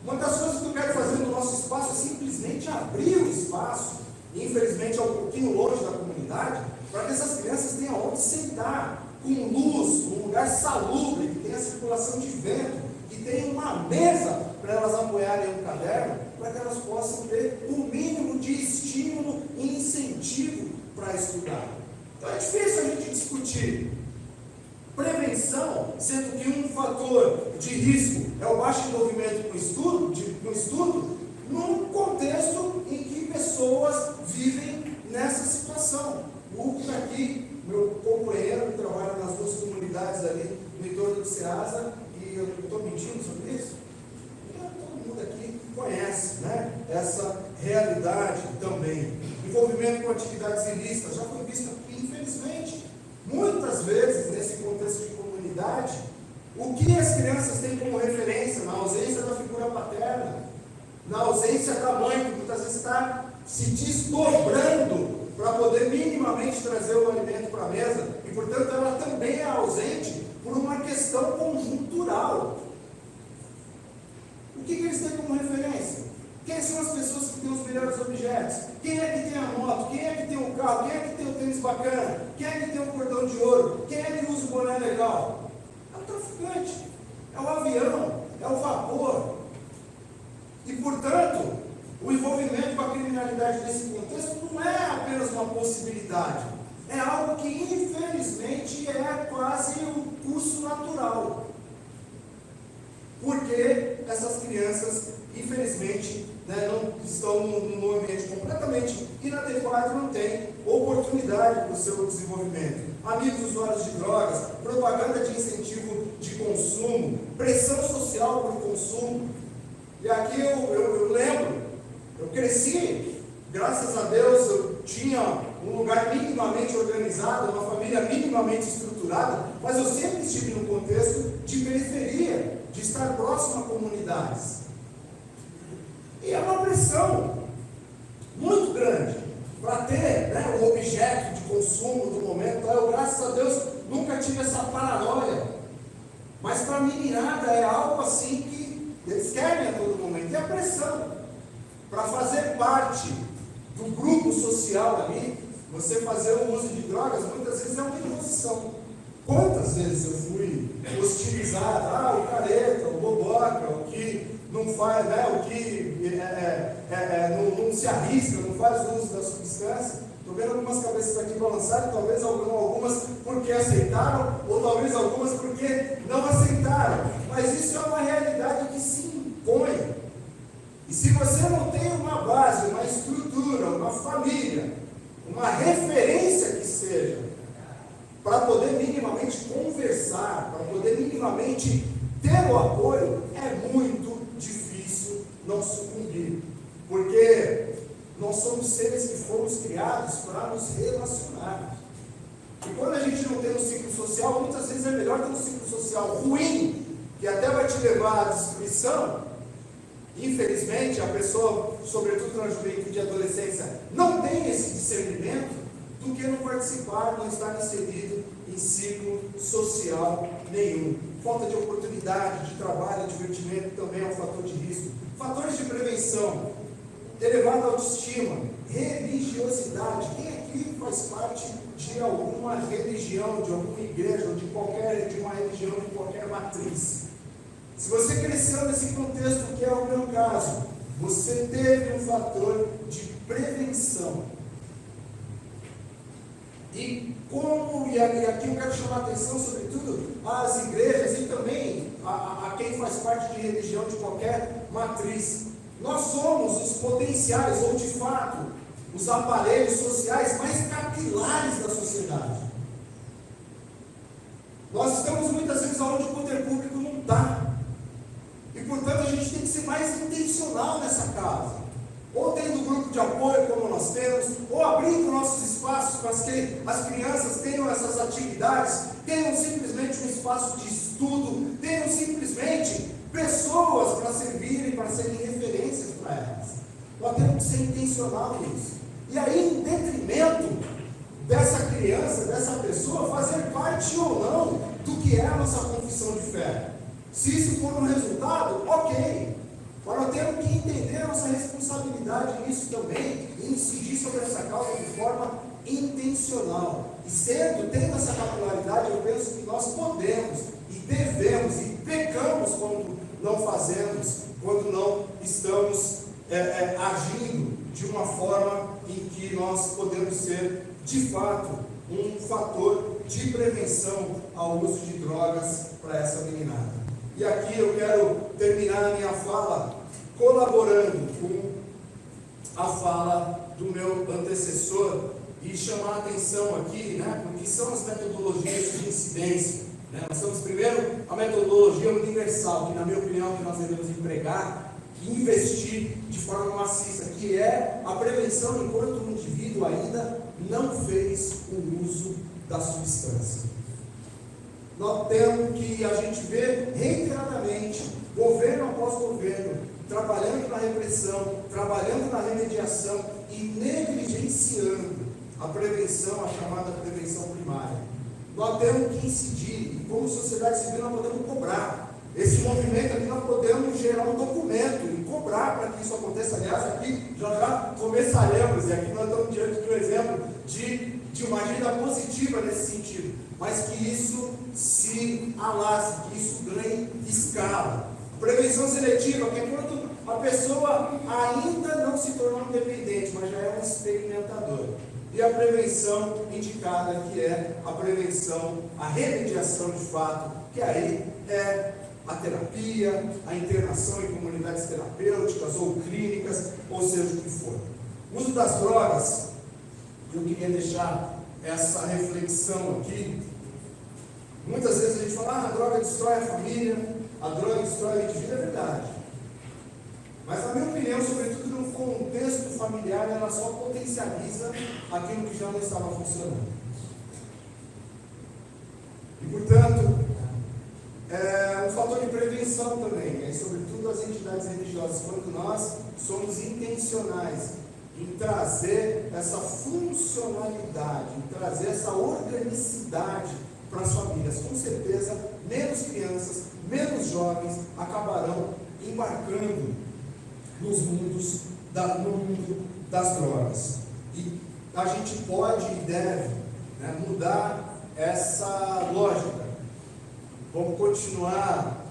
Uma das coisas que eu quero fazer no nosso espaço é simplesmente abrir o espaço, infelizmente é um pouquinho longe da comunidade, para que essas crianças tenham onde sentar, com luz, um lugar salubre, que tenha circulação de vento, que tenha uma mesa para elas apoiarem um caderno, para que elas possam ter um mínimo de estímulo e incentivo para estudar. Então é difícil a gente discutir depressão, sendo que um fator de risco é o baixo envolvimento com estudo, num contexto em que pessoas vivem nessa situação. O Hugo aqui, meu companheiro, trabalha nas duas comunidades ali no entorno do Ceasa, e eu estou mentindo sobre isso? Todo mundo aqui conhece, né, essa realidade também. Envolvimento com atividades ilícitas já foi visto aqui, infelizmente. Muitas vezes, nesse contexto de comunidade, o que as crianças têm como referência, na ausência da figura paterna, na ausência da mãe, que muitas vezes está se desdobrando para poder minimamente trazer o alimento para a mesa, e portanto ela também é ausente por uma questão conjuntural. O que eles têm como referência? Quem são as pessoas que têm os melhores objetos? Quem é que tem a moto? Quem é que tem o carro? Quem é que tem o tênis bacana? Quem é que tem o cordão de ouro? Quem é que usa o boné legal? É o traficante, é o avião, é o vapor. E, portanto, o envolvimento com a criminalidade nesse contexto não é apenas uma possibilidade, é algo que, infelizmente, é quase o curso natural. Porque essas crianças, infelizmente, não estão num ambiente completamente inadequado, não têm oportunidade para o seu desenvolvimento. Amigos usuários de drogas, propaganda de incentivo de consumo, pressão social para o consumo. E aqui eu lembro, eu cresci, graças a Deus, eu tinha um lugar minimamente organizado, uma família minimamente estruturada, mas eu sempre estive no contexto de periferia, de estar próximo a comunidades. E é uma pressão muito grande para ter, o objeto de consumo do momento. Eu, graças a Deus, nunca tive essa paranoia. Mas para a meninada é algo assim que eles querem a todo momento. E a pressão para fazer parte do grupo social ali, você fazer o uso de drogas, muitas vezes é uma imposição. Quantas vezes eu fui hostilizado? O careta, o boboca, o que não faz, o que não se arrisca, não faz uso da substância. Estou vendo algumas cabeças aqui balançarem, talvez algumas porque aceitaram, ou talvez algumas porque não aceitaram. Mas isso é uma realidade que se impõe. E se você não tem uma base, uma estrutura, uma família, uma referência que seja, para poder minimamente conversar, para poder minimamente ter o apoio, é muito difícil não sucumbir. Porque nós somos seres que fomos criados para nos relacionar. E quando a gente não tem um ciclo social, muitas vezes é melhor ter um ciclo social ruim, que até vai te levar à destruição. Infelizmente, a pessoa, sobretudo na juventude e adolescência, não tem esse discernimento, do que não participar, não estar inserido em ciclo social nenhum. Falta de oportunidade, de trabalho, divertimento também é um fator de risco. Fatores de prevenção: elevada autoestima, religiosidade. Quem aqui faz parte de alguma religião, de alguma igreja, ou de uma religião, de qualquer matriz? Se você cresceu nesse contexto, que é o meu caso, você teve um fator de prevenção. E aqui eu quero chamar a atenção, sobretudo, às igrejas e também a quem faz parte de religião de qualquer matriz. Nós somos os potenciais, ou de fato, os aparelhos sociais mais capilares da sociedade. Nós estamos muitas vezes onde o poder público não está. E, portanto, a gente tem que ser mais intencional nessa casa. Ou tendo grupo de apoio, como nós temos, ou abrindo nossos espaços para que as crianças tenham essas atividades, tenham simplesmente um espaço de estudo, tenham simplesmente pessoas para servirem, para serem referências para elas. Nós temos que ser intencional nisso. E aí, em detrimento dessa criança, dessa pessoa, fazer parte ou não do que é a nossa confissão de fé. Se isso for um resultado, ok. Mas nós temos que entender a nossa responsabilidade nisso também e incidir sobre essa causa de forma intencional. E tendo essa capilaridade, eu penso que nós podemos e devemos e pecamos quando não fazemos, quando não estamos agindo de uma forma em que nós podemos ser, de fato, um fator de prevenção ao uso de drogas para essa meninada. E aqui eu quero terminar a minha fala colaborando com a fala do meu antecessor e chamar a atenção aqui, né, o que são as metodologias de incidência. Né? Nós temos primeiro a metodologia universal, que na minha opinião que nós devemos empregar e investir de forma maciça, que é a prevenção enquanto o indivíduo ainda não fez o uso da substância. Nós temos que a gente vê reiteradamente, governo após governo, trabalhando na repressão, trabalhando na remediação e negligenciando a prevenção, a chamada prevenção primária. Nós temos que incidir, e como sociedade civil nós podemos cobrar. Esse movimento aqui nós podemos gerar um documento e cobrar para que isso aconteça. Aliás, aqui já começaremos, e aqui nós estamos diante de um exemplo de uma agenda positiva nesse sentido, mas que isso se alastre, que isso ganhe escala. Prevenção seletiva, que é quando a pessoa ainda não se tornou independente, mas já é um experimentador. E a prevenção indicada, que é a prevenção, a remediação de fato, que aí é a terapia, a internação em comunidades terapêuticas ou clínicas, ou seja o que for. O uso das drogas, eu queria deixar essa reflexão aqui. Muitas vezes a gente fala, a droga destrói a família, a droga destrói o indivíduo, é verdade. Mas na minha opinião, sobretudo no contexto familiar, ela só potencializa aquilo que já não estava funcionando. E portanto, é um fator de prevenção também, sobretudo as entidades religiosas, quando nós somos intencionais em trazer essa funcionalidade, em trazer essa organicidade para as famílias. Com certeza, menos crianças, menos jovens acabarão embarcando no mundo das drogas. E a gente pode e deve, né, mudar essa lógica. Vamos continuar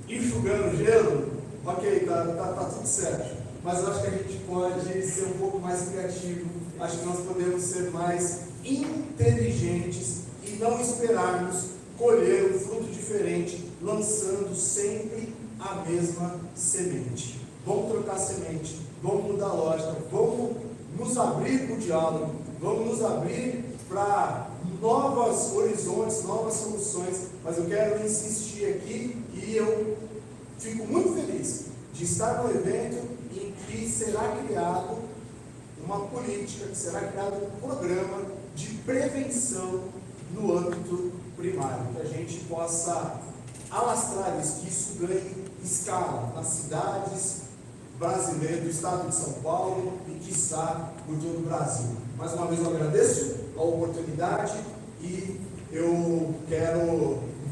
enxugando gelo? Ok, tá tudo certo. Mas acho que a gente pode ser um pouco mais criativo. Acho que nós podemos ser mais inteligentes e não esperarmos colher um fruto diferente, lançando sempre a mesma semente. Vamos trocar semente, vamos mudar a lógica, vamos nos abrir para o diálogo, vamos nos abrir para novos horizontes, novas soluções. Mas eu quero insistir aqui e eu fico muito feliz de estar no evento em que será criado uma política, que será criado um programa de prevenção no âmbito primário, que a gente possa alastrar isso, que isso ganhe escala nas cidades brasileiras, do estado de São Paulo e, quiçá, por todo o Brasil. Mais uma vez eu agradeço a oportunidade e eu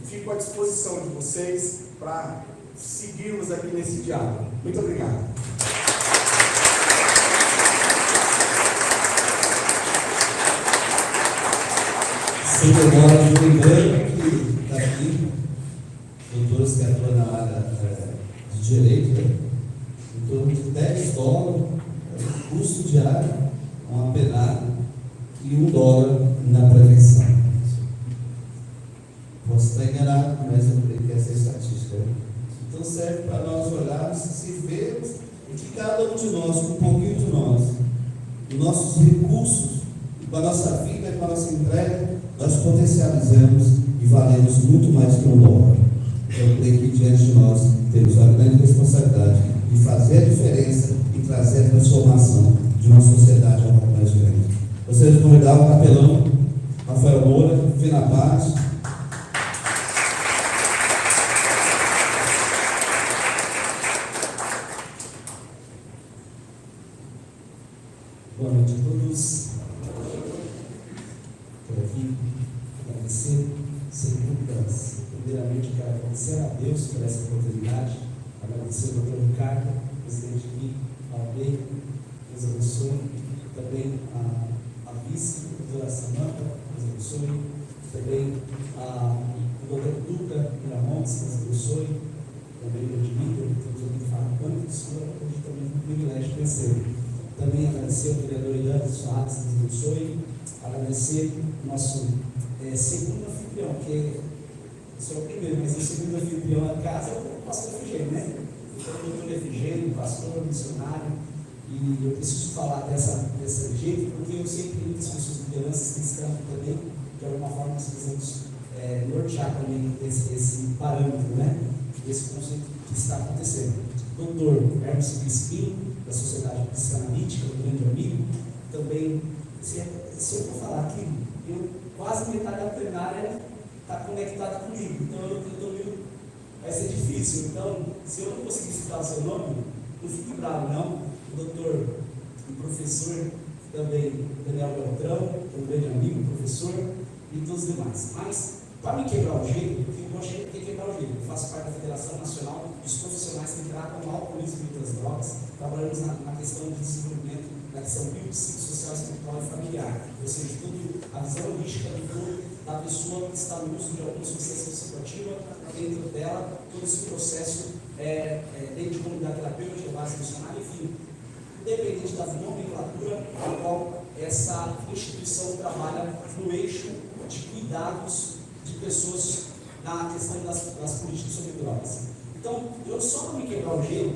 fico à disposição de vocês para seguirmos aqui nesse diálogo. Muito obrigado. Sem demora, lembrando que daqui, doutores que atuam na área de direito, em torno de $10 o custo diário, uma penada, e $1 na prevenção. Posso estar enganado, mas eu creio que essa é a estatística. Então serve para nós olharmos e se vermos que cada um de nós, com um pouquinho de nós, os nossos recursos, com a nossa vida, com a nossa entrega, nós potencializamos e valemos muito mais que $1. Eu creio que diante de nós temos a grande responsabilidade de fazer a diferença e trazer a transformação de uma sociedade um pouco mais grande. Gostaria de convidar o capelão Rafael Moura, fim na paz. Boa noite a todos. Estou aqui agradecer, sem dúvidas. Primeiramente, quero agradecer a Deus por essa oportunidade, agradecer ao Dr. Ricardo, presidente aqui, ao Bem, Deus abençoe, também a vice, a doutora Samanta, Deus abençoe, também o Dr. Duca Miramontes, Deus abençoe, também o Edmilton, que temos ouvido falar tanto de sua, hoje também é um privilégio conhecer. Também agradecer ao vereador Ian Soares, que nos abençoe. Agradecer o nosso segundo anfitrião, que esse é o primeiro, mas o segundo anfitrião da casa é o pastor Efigênio, né? Então, o doutor Efigênio, pastor, missionário, e eu preciso falar desse jeito, porque eu sei que muitas pessoas de lideranças cristãs também, de alguma forma, nós precisamos nortear também esse parâmetro, né? Esse conceito que está acontecendo. Doutor Hermes Crispim, da Sociedade Psicanalítica, um grande amigo, também, se eu for falar aqui, quase metade da plenária está conectada comigo, então eu estou meio, vai ser difícil. Então, se eu não conseguir citar o seu nome, não fique bravo, não. O doutor e professor também, Daniel Beltrão, um grande amigo, professor, e todos os demais. Mas, para me quebrar o jeito, eu gostaria de quebrar o jeito. Eu faço parte da Federação Nacional dos Profissionais que tratam o alcoolismo e outras drogas. Trabalhamos na questão de desenvolvimento, na questão biopsicossocial, espiritual e familiar. Ou seja, tudo, a visão holística do todo da pessoa que está no uso de alguma substância psicoativa, dentro dela, todo esse processo dentro de comunidade terapêutica, base missionária, enfim, independente da nomenclatura a qual essa instituição trabalha no eixo de cuidados de pessoas na questão das políticas sobre drogas. Então, eu só para me quebrar o gelo,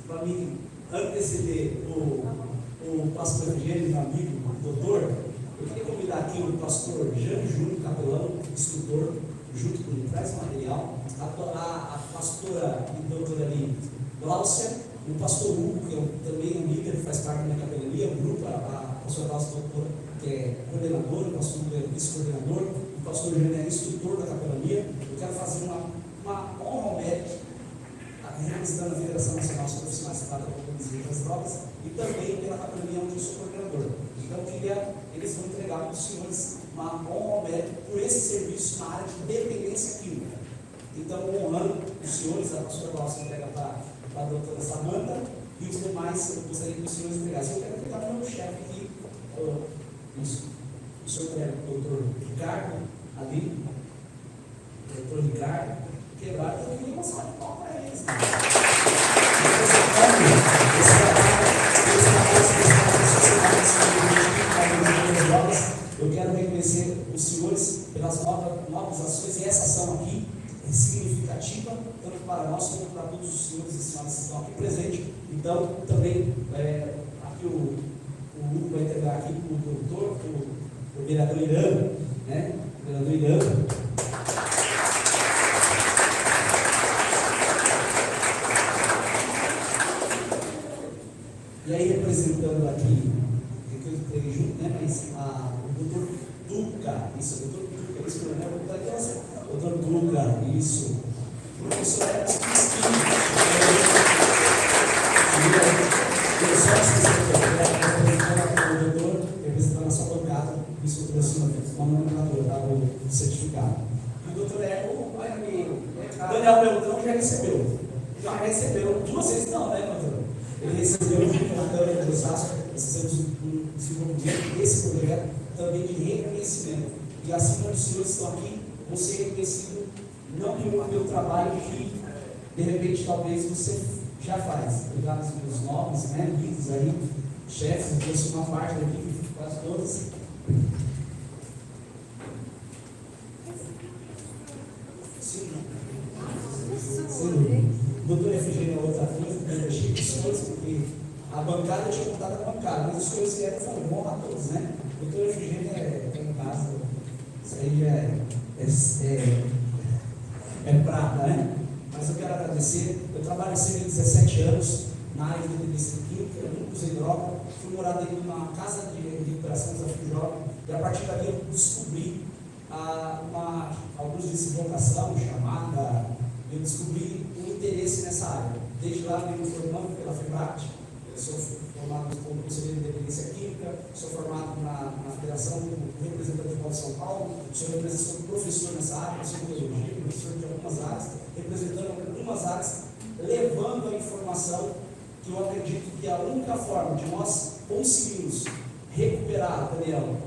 para me anteceder o pastor Efigênio, meu amigo, o doutor, eu queria convidar aqui o pastor Jean Júnior, capelão, instrutor, junto com ele, traz material, a pastora e doutora ali, Gláucia, o pastor Hugo, que também é um líder, que faz parte da minha capelania, o grupo, a pastora Gláucia, doutora, que é coordenadora, o pastor Hugo é vice-coordenador, o pastor Jean é instrutor da capelania. Eu quero fazer uma honra ao mérito, representando a Federação Nacional dos Profissionais que tratam com as drogas, e também pela capelania onde eu sou coordenador. Então, eles vão entregar para os senhores uma honra ao mérito por esse serviço na área de dependência química. Então, honrando os senhores, a pastora Gláucia entrega para a doutora Samanta, e os demais, eu gostaria que os senhores entregassem. Eu quero entregar para o meu chefe aqui, o senhor entrega para o doutor Ricardo, ali, o doutor Ricardo, quebrado, eu queria uma salva de palmas para eles. Eu quero reconhecer os senhores pelas novas ações, e essa ação aqui é significativa, tanto para nós como para todos os senhores e senhoras que estão aqui presentes. Então, também, aqui o Hugo vai entregar aqui para o doutor, o vereador Irã, né? O vereador Irã. E aí, representando aqui, que eu entreguei junto, né? Mas o doutor Duca, isso, o doutor Duca, isso, né? O doutor Duca, isso. O professor Hermes Crispim, o doutor, representando a sua bancada, isso eu trouxe uma nomenclatura, tá? O certificado. E o doutor Daniel Beltrão já recebeu 2 vezes, não, né, doutor? Ele recebeu uma Câmara de Osasco, precisamos do desenvolvimento desse projeto também de reconhecimento. E assim como os senhores estão aqui, vão ser reconhecidos não pelo trabalho que, de repente, talvez você já faz. Obrigado aos meus nomes, né, amigos aí, chefes, eu sou uma parte da equipe, quase todas. Sim. O doutor Efigênio é outra coisa, eu deixei os senhores, porque a bancada eu tinha contado a bancada, mas os senhores vieram e falaram, bom a todos, né? O doutor Efigênio tem um caso, isso aí já é prata, né? Mas eu quero agradecer, eu trabalho há cerca de 17 anos na área de dependência química, eu nunca usei droga, fui morar dentro de uma casa de recuperação do desafio jovem, e a partir dali eu descobri alguns dizem vocação, chamada, eu descobri um interesse nessa área. Desde lá, venho me formando pela FEBRAT, eu sou formado como conselheiro de dependência química, sou formado na Federação como representante de São Paulo, sou professor nessa área, sou teologia, professor de algumas áreas, representando algumas áreas, levando a informação que eu acredito que a única forma de nós conseguirmos recuperar, Daniel,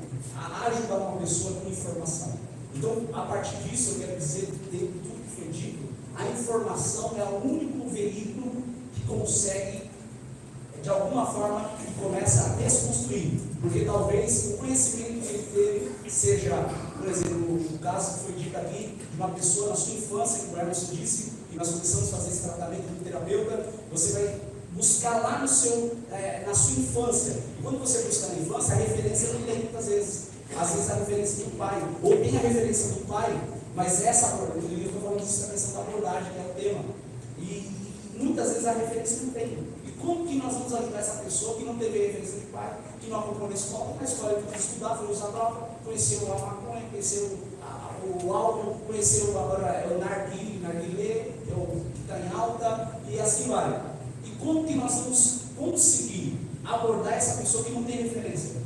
ajudar uma pessoa com informação. Então, a partir disso, eu quero dizer, dentro de tudo que foi dito, a informação é o único veículo que consegue de alguma forma, começa a desconstruir. Porque talvez o conhecimento que ele teve seja, por exemplo, o caso que foi dito aqui, de uma pessoa na sua infância, como o Emerson disse, e nós começamos a fazer esse tratamento com o terapeuta, você vai buscar lá na sua infância. E quando você busca na infância, a referência não tem muitas vezes. Às vezes a referência do pai, ou tem a referência do pai, mas essa abordagem, eu estou falando disso na questão da abordagem, que é o tema. E muitas vezes a referência não tem. E como que nós vamos ajudar essa pessoa que não teve referência do pai, que não acompanhou na escola ele foi estudar, foi usar droga, conheceu a maconha, conheceu o álcool, conheceu agora o narguilé, que está em alta, e assim vai. E como que nós vamos conseguir abordar essa pessoa que não tem referência?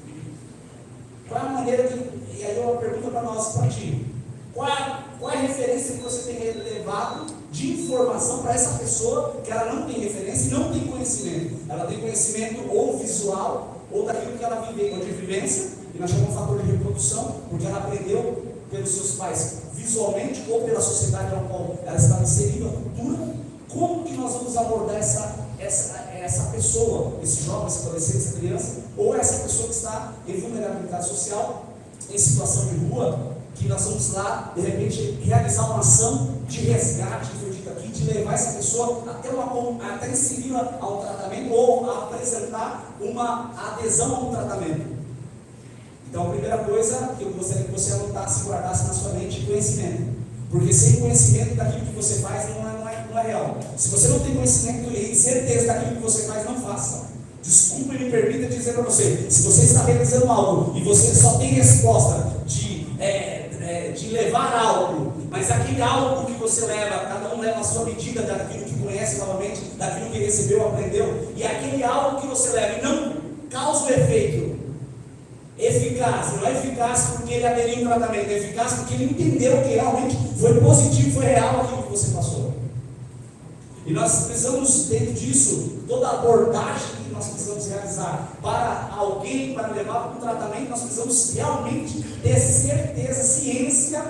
Qual é a maneira que, e aí eu pergunto para nós, para ti, qual é a referência que você tem levado de informação para essa pessoa que ela não tem referência e não tem conhecimento? Ela tem conhecimento ou visual, ou daquilo que ela vive, ou de vivência, e nós chamamos de fator de reprodução, porque ela aprendeu pelos seus pais visualmente, ou pela sociedade ao qual ela está inserida, a cultura. Como que nós vamos abordar essa pessoa, esse jovem, esse adolescente, essa criança, ou essa pessoa que está em vulnerabilidade social, em situação de rua, que nós vamos lá, de repente, realizar uma ação de resgate, que foi dito aqui, de levar essa pessoa até inseri-la ao tratamento, ou a apresentar uma adesão ao tratamento. Então, a primeira coisa que eu gostaria que você anotasse e guardasse na sua mente, conhecimento. Porque sem conhecimento daquilo que você faz não é real. Se você não tem conhecimento e certeza daquilo que você faz, não faça. Desculpa e me permita dizer para você, se você está realizando algo e você só tem resposta de levar algo, mas aquele algo que você leva, cada um leva a sua medida daquilo que conhece novamente, daquilo que recebeu, aprendeu, e aquele algo que você leva e não causa o efeito eficaz, não é eficaz porque ele aderiu ao tratamento, é eficaz porque ele entendeu que realmente foi positivo, foi real aquilo que você passou. E nós precisamos, dentro disso, toda a abordagem que nós precisamos realizar para alguém, para levar para um tratamento, nós precisamos realmente ter certeza, ciência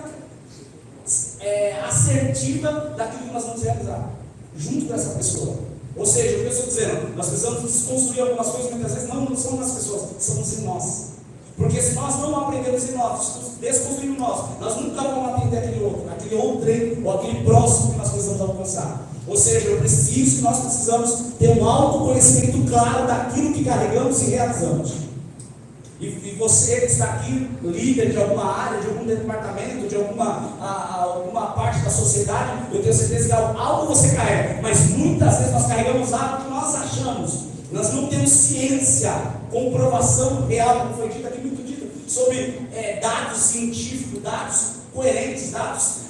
assertiva daquilo que nós vamos realizar, junto com essa pessoa. Ou seja, o que eu estou dizendo, nós precisamos desconstruir algumas coisas, muitas vezes não são nas pessoas, somos em nós. Porque se nós não aprendemos em nós, desconstruímos nós nunca vamos atender aquele outro, ou aquele próximo que nós precisamos alcançar. Ou seja, eu preciso que nós precisamos ter um autoconhecimento claro daquilo que carregamos e realizamos. E você que está aqui, líder de alguma área, de algum departamento, de alguma parte da sociedade, eu tenho certeza que algo você carrega, mas muitas vezes nós carregamos algo que nós achamos. Nós não temos ciência, comprovação real, como foi dito aqui, muito dito, sobre dados científicos, dados coerentes, dados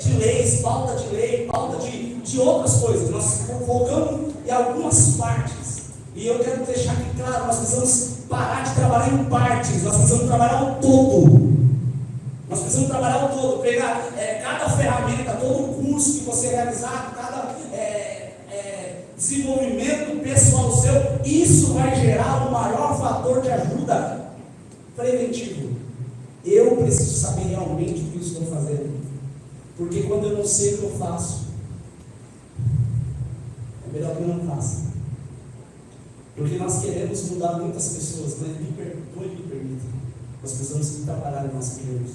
de leis, pauta de lei, pauta de outras coisas. Nós focamos em algumas partes. E eu quero deixar aqui claro, nós precisamos parar de trabalhar em partes, nós precisamos trabalhar ao todo. Nós precisamos trabalhar ao todo, pegar cada ferramenta, todo curso que você realizar, cada desenvolvimento pessoal seu, isso vai gerar um maior fator de ajuda preventivo. Eu preciso saber realmente o que eu estou fazendo, porque quando eu não sei o que eu faço, é melhor que eu não faça. Porque nós queremos mudar muitas pessoas, mas me permita, nós precisamos trabalhar em nós queremos.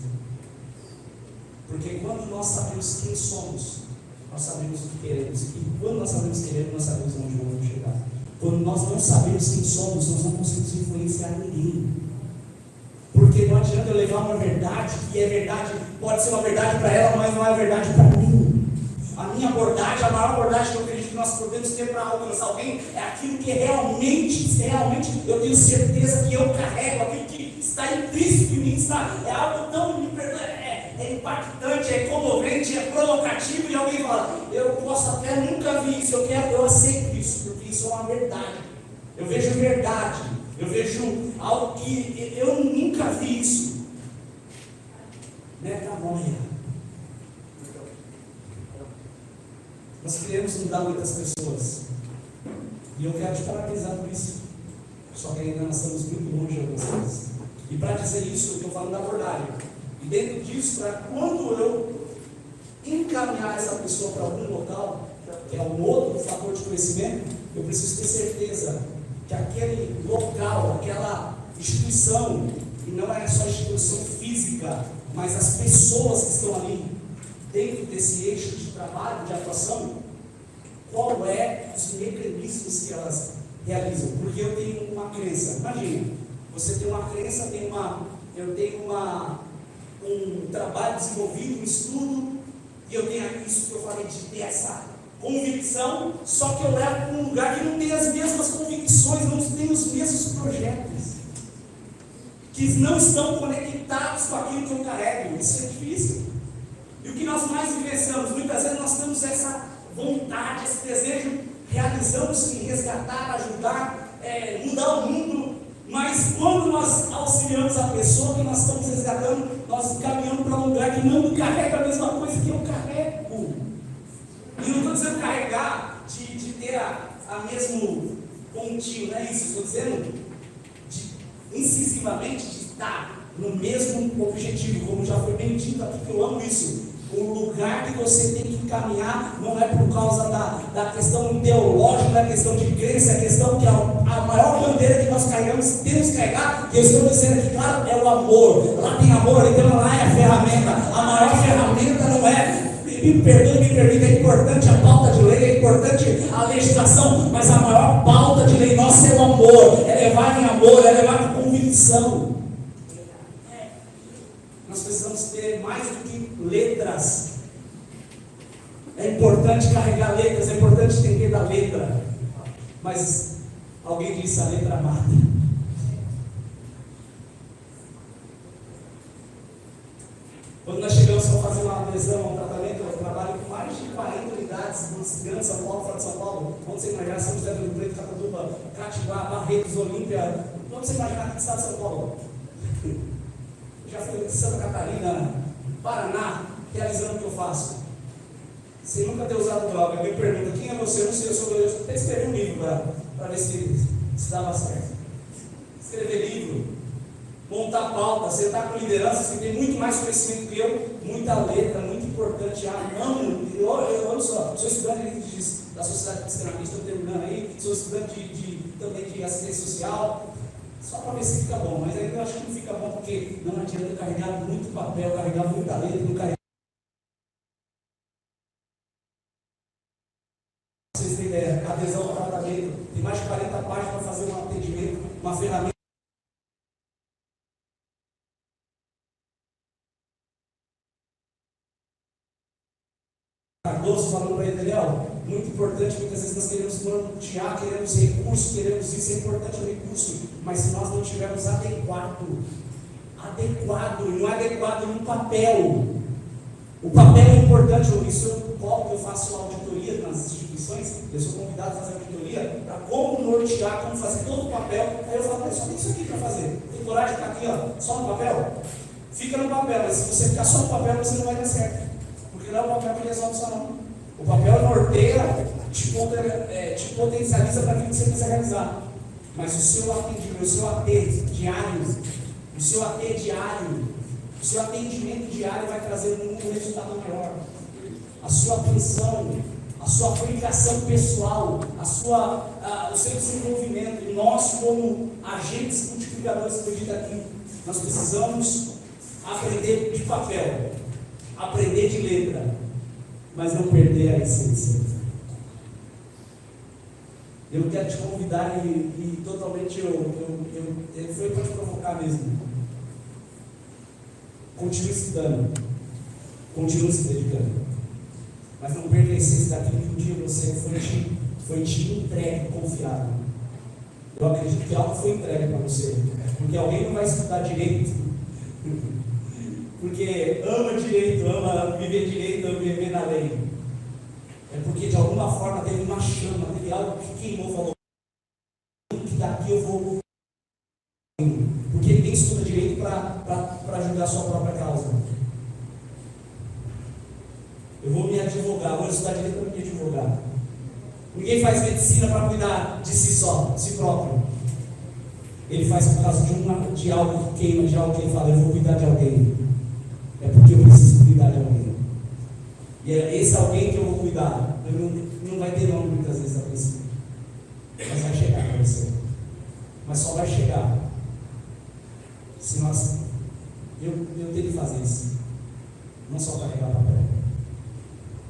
Porque quando nós sabemos quem somos, nós sabemos o que queremos. E quando nós sabemos o que queremos, nós sabemos onde vamos chegar. Quando nós não sabemos quem somos, nós não conseguimos influenciar ninguém. Porque não adianta eu levar uma verdade, que é verdade, pode ser uma verdade para ela, mas não é verdade para mim. A minha abordagem, a maior abordagem que eu acredito que nós podemos ter para alcançar alguém, é aquilo que realmente eu tenho certeza que eu carrego, aquilo que está intrínseco em mim, é algo tão impactante, é comovente, é provocativo, e alguém fala, eu posso até nunca ver isso, eu aceito isso, porque isso é uma verdade. Eu vejo verdade, eu vejo algo que eu nunca vi isso. Metanoia. Nós queremos mudar muitas pessoas. E eu quero te parabenizar por isso. Só que ainda nós estamos muito longe de algumas coisas. E para dizer isso, eu estou falando da abordagem. E dentro disso, para quando eu encaminhar essa pessoa para algum local, que é um outro fator de conhecimento, eu preciso ter certeza que aquele local, aquela instituição, e não é só a instituição física, mas as pessoas que estão ali, dentro desse eixo de trabalho, de atuação, qual é os mecanismos que elas realizam? Porque eu tenho uma crença, imagina, você tem uma crença, eu tenho um trabalho desenvolvido, um estudo, e eu tenho isso que eu falei de ter essa convicção, só que eu levo para um lugar que não tem as mesmas convicções, não tem os mesmos projetos, que não estão conectados com aquilo que eu carrego. Isso é difícil. E o que nós mais vivenciamos, muitas vezes nós temos essa vontade, esse desejo, realizamos em resgatar, ajudar, mudar o mundo, mas quando nós auxiliamos a pessoa que nós estamos resgatando, nós caminhamos para um lugar que não carrega a mesma coisa que eu carrego. E não estou dizendo carregar de ter a mesmo pontinho, não é isso? Estou dizendo incisivamente de estar no mesmo objetivo, como já foi bem dito aqui, que eu amo isso. O lugar que você tem que caminhar não é por causa da questão ideológica, da questão de crença, é a questão que a maior bandeira que nós carregamos, temos que carregar, que eu estou dizendo aqui, claro, é o amor. Lá tem amor, então lá é a ferramenta. A maior ferramenta não é, me perdoe, me permita, é importante a pauta de lei, é importante a legislação, mas a maior pauta de lei nossa é o amor, é levar em amor, é levar com convicção. Nós precisamos ter mais do que letras. É importante carregar letras, é importante entender da letra. Mas alguém disse a letra mata. Quando nós chegamos para fazer uma adesão, um tratamento, eu trabalho com mais de 40 unidades nos grandes São Paulo, fora de São Paulo. Vamos você imaginar São José do Rio Preto, Cataduba, Catiguá, Barretos, Olímpia. Vamos você imaginar que estado de São Paulo. Já fui em Santa Catarina, Paraná, realizando o que eu faço. Sem nunca ter usado droga. Me pergunta, quem é você? Eu não sei, eu sou eu até escrevi um livro para ver se dava certo. Escrever livro, montar pauta, sentar com lideranças que tem muito mais conhecimento que eu, muita letra, muito importante. Eu sou estudante da Sociedade Psicanalista, estou terminando aí, sou estudante também de assistência social. Só para ver se fica bom, mas ainda eu acho que não fica bom porque não adianta eu carregar muito papel, carregar muita letra, não carregar. Vocês têm ideia, adesão ao tratamento, tem mais de 40 páginas para fazer um atendimento, uma ferramenta. Cardoso falando para ele, Daniel, muito importante, muitas vezes nós queremos nortear, queremos recurso, queremos isso, é importante o recurso, mas se nós não tivermos adequado, e não é adequado no papel. O papel é importante, isso eu coloco, eu faço auditoria nas instituições, eu sou convidado a fazer auditoria para como nortear, como fazer todo o papel. Aí eu falo, só tem isso aqui para fazer. Tem coragem de ficar aqui, ó, só no papel? Fica no papel, mas se você ficar só no papel, você não vai dar certo. Porque não é o papel que resolve só não. O papel norteia, te potencializa para aquilo que você precisa realizar. Mas o seu atendimento, o seu AT diário, o seu atendimento diário vai trazer um resultado maior. A sua atenção, a sua aplicação pessoal, o seu desenvolvimento. E nós, como agentes multiplicadores, que eu digo aqui, nós precisamos aprender de papel, aprender de letra, mas não perder a essência. Eu quero te convidar e totalmente foi para te provocar mesmo. Continue estudando, continue se dedicando, mas não perca a essência daquilo que um dia você foi te entregue, confiado. Eu acredito que algo foi entregue para você, porque alguém não vai estudar direito, porque ama direito, ama viver direito, ama viver na lei. É porque de alguma forma teve uma chama, teve algo que queimou, falou que daqui eu vou. Porque ninguém estuda direito para ajudar a sua própria causa. Eu vou me advogar, vou estudar direito para me advogar. Ninguém faz medicina para cuidar de si só, de si próprio. Ele faz por causa de algo que queima, de algo que ele fala, eu vou cuidar de alguém. É porque eu preciso cuidar de alguém. E é esse alguém que eu vou cuidar. Não vai ter nome muitas vezes a princípio. Mas vai chegar para você. mas só vai chegar se nós. Eu tenho que fazer isso, não só carregar papel,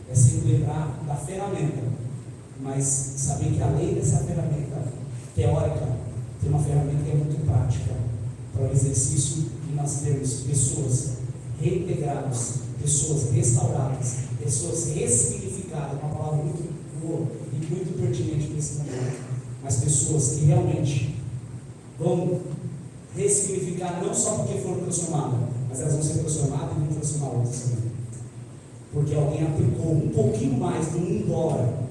é sempre lembrar da ferramenta, mas saber que além dessa ferramenta teórica, tem uma ferramenta que é muito prática para o exercício de nós termos pessoas reintegradas, pessoas restauradas, pessoas ressignificadas, uma palavra muito boa e muito pertinente nesse momento, mas pessoas que realmente vão ressignificar não só porque foram transformadas, mas elas vão ser transformadas e vão transformar outras também. Porque alguém aplicou um pouquinho mais do $1.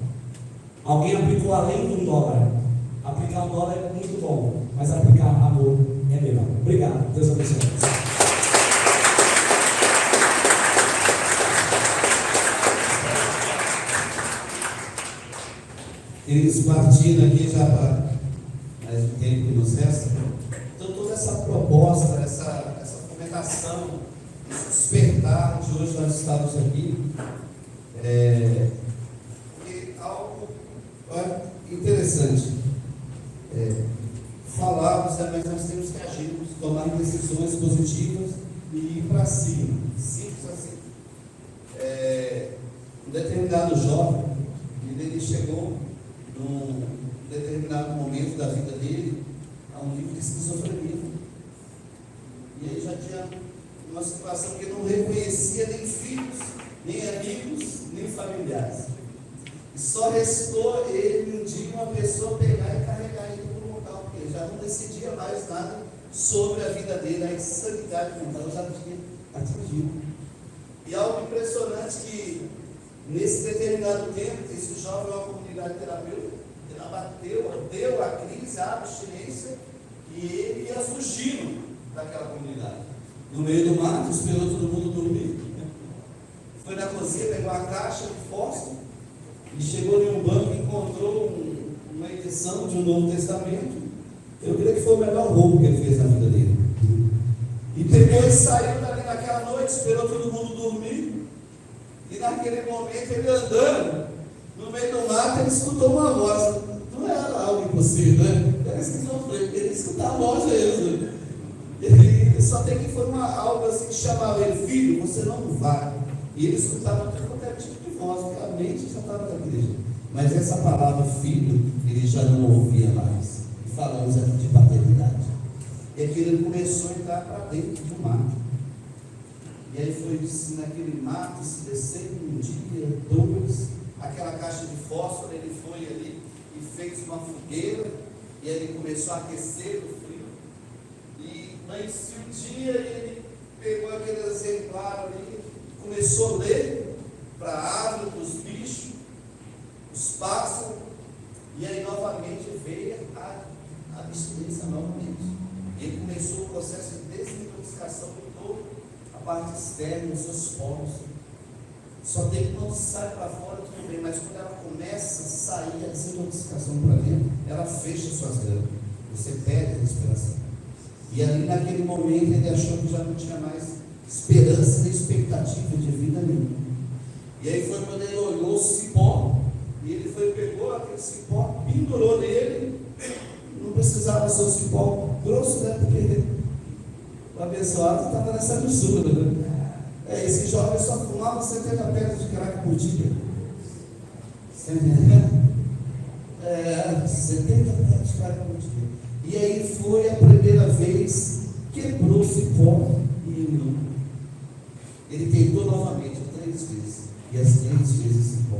Alguém aplicou além do $1. Aplicar $1 é muito bom, mas aplicar amor é melhor. Obrigado. Deus abençoe. Eles partindo aqui já para mais um tempo que nos resta. Então, toda essa proposta, essa fomentação, esse despertar de hoje nós estamos aqui, porque algo interessante. Falamos, mas nós temos que agir, tomar decisões positivas e ir para cima. Simples assim. Um determinado jovem, ele chegou num determinado momento da vida dele a um nível de esquizofrenia. E aí já tinha uma situação que ele não reconhecia nem filhos, nem amigos, nem familiares. E só restou ele um dia uma pessoa pegar e carregar ele para um local, porque ele já não decidia mais nada sobre a vida dele, a insanidade mental já tinha atingido. E algo impressionante que nesse determinado tempo, esse jovem é uma comunidade terapêutica, ele abateu, deu a crise, a abstinência, e ele ia fugindo daquela comunidade. No meio do mato, esperou todo mundo dormir. Foi na cozinha, pegou uma caixa de fósforo e chegou em um banco e encontrou uma edição de um Novo Testamento. Eu creio que foi o melhor roubo que ele fez na vida dele. E pegou e saiu dali naquela noite, esperou todo mundo dormir. E naquele momento, ele andando no meio do mato, ele escutou uma voz. Não era algo impossível, né? Ele escutou a voz mesmo. Ele só tem que foi algo assim que chamava ele, filho, você não vai. E ele escutava todo qualquer tipo de voz, porque a mente já estava daquele jeito. Mas essa palavra filho, ele já não ouvia mais. E falamos aqui de paternidade. E aqui ele começou a entrar para dentro do mato. E aí foi naquele mato, se descendo um dia, dois, aquela caixa de fósforo, ele foi ali e fez uma fogueira, e aí ele começou a aquecer o frio. E amanhecia o dia, e ele pegou aquele exemplar ali, começou a ler para a árvore, para os bichos, os pássaros, e aí novamente veio a abstinência novamente. Ele começou o processo de desintoxicação de todo a parte externa, os seus poros. Só tem que quando sai para fora, tudo bem, mas quando ela começa a sair a desintoxicação para dentro, ela fecha suas glândulas. Você perde a respiração. E ali naquele momento ele achou que já não tinha mais esperança nem expectativa de vida nenhuma. E aí foi quando ele olhou o cipó, e ele foi, pegou aquele cipó, pendurou nele. Não precisava ser um cipó grosso, né? Porque o abençoado estava nessa mistura, né? Esse jovem só fumava 70 pedras de crack por dia. 70 pedras de crack por dia. E aí foi a primeira vez, quebrou o cipó e ele não. Ele tentou novamente 3 vezes. E as 3 vezes o cipó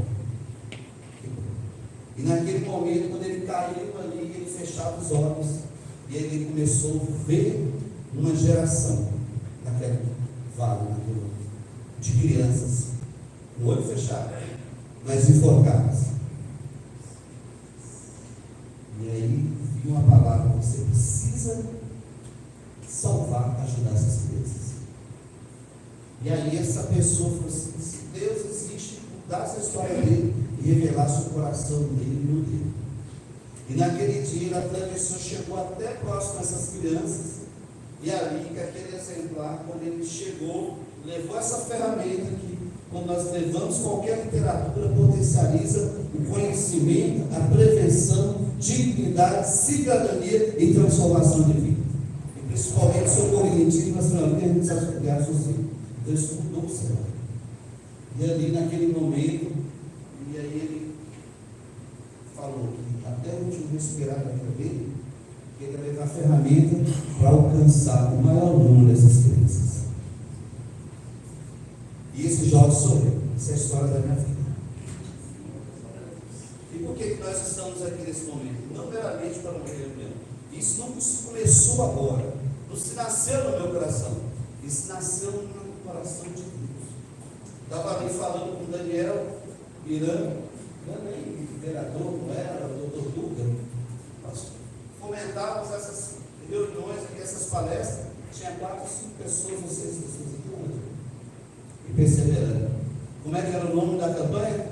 quebrou. E naquele momento, quando ele caiu ali, ele fechava os olhos. E ele começou a ver uma geração naquele vale, naquele lugar, de crianças, com o olho fechado, mas enforcadas. E aí viu uma palavra: você precisa salvar, ajudar essas crianças. E aí essa pessoa falou assim: se Deus existe, mudar essa história dele e revelar seu coração dele no dele. E naquele dia ele atravessou, chegou até próximo a essas crianças. E ali, que aquele exemplar, quando ele chegou, levou essa ferramenta que, quando nós levamos qualquer literatura, potencializa o conhecimento, a prevenção dignidade, cidadania e transformação de vida. E principalmente socorro cognitivo, realização social. Deus mudou o céu. E ali naquele momento, e aí ele falou que até o último respirar da vida dele, que ele ia levar a ferramenta para alcançar o maior número dessas crianças. E esse jovem sou eu. Essa é a história da minha vida. E por que nós estamos aqui nesse momento? Não meramente para morrer mesmo. Isso não começou agora. Não se nasceu no meu coração. Isso nasceu no coração de Deus. Estava ali falando com Daniel Miranda, não é nem vereador, não era, o doutor Duca. Nós fomentávamos essas reuniões aqui, essas palestras. Tinha 4 ou 5 pessoas, ou 6 pessoas aqui. E perseverando. Como é que era o nome da campanha?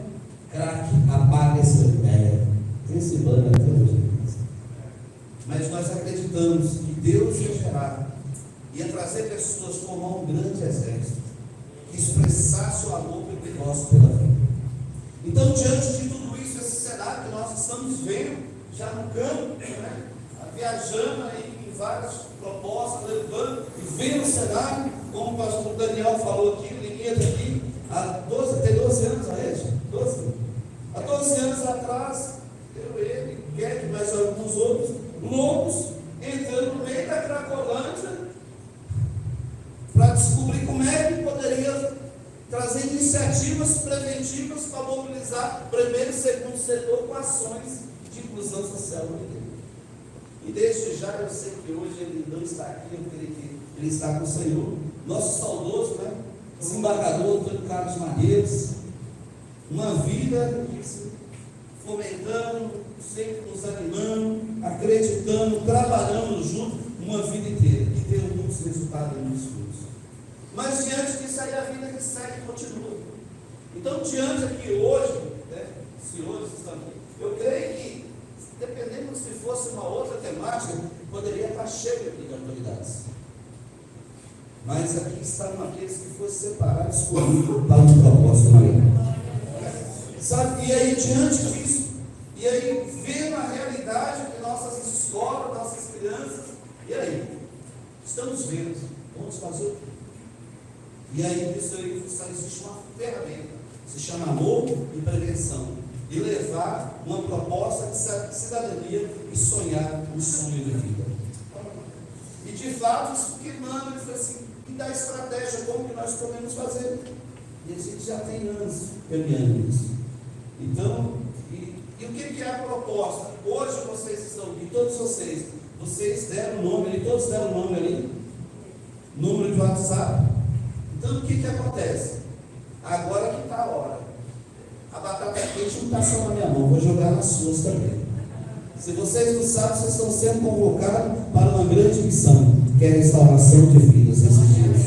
Craque, apaga essa ideia. Tem esse banner até hoje. Mas nós acreditamos que Deus ia gerar, ia trazer pessoas, formar um grande exército, que expressasse o amor pelo nosso pela vida. Então, diante de tudo isso, esse cenário que nós estamos vendo, já no campo, né? Viajando aí em várias propostas, levando e vendo o cenário, como o pastor Daniel falou aqui, ninguém aqui, tem 12 anos a rede? 12? Há 12 anos atrás, ele, Guedes, mais alguns outros, loucos, entrando no meio da Cracolândia, para descobrir como é que poderia trazer iniciativas preventivas para mobilizar primeiro e segundo setor com ações de inclusão social no interior. E desde já eu sei que hoje ele não está aqui, eu creio que ele está com o Senhor. Nosso saudoso, né? Desembargador Antônio Carlos Maneiros, uma vida fomentando, sempre nos animando, acreditando, trabalhando junto, uma vida inteira, que deu muitos resultados e muitos frutos. Mas diante disso aí, a vida que segue continua. Então, diante aqui hoje, né, se hoje estamos aqui, eu creio que, dependendo se fosse uma outra temática, poderia estar cheio aqui de autoridades. Mas aqui estavam aqueles que foram separados comigo para um propósito maior. Sabe? E aí, diante disso, e aí, vendo a realidade de nossas escolas, nossas crianças, e aí, estamos vendo, vamos fazer o quê? E aí, isso aí, só existe uma ferramenta, se chama amor e prevenção, e levar uma proposta de cidadania e sonhar um sonho de vida. E de fato, isso que manda, ele foi assim, e da estratégia, como que nós podemos fazer? E a gente já tem anos caminhando nisso. Então, e o que é a proposta? Hoje vocês estão aqui, todos vocês deram o nome ali, todos deram o nome ali, número de WhatsApp. Então, o que acontece? Agora que está a hora. A batata quente não está só na minha mão, vou jogar nas suas também. Se vocês não sabem, vocês estão sendo convocados para uma grande missão, que é a restauração de vidas esses dias.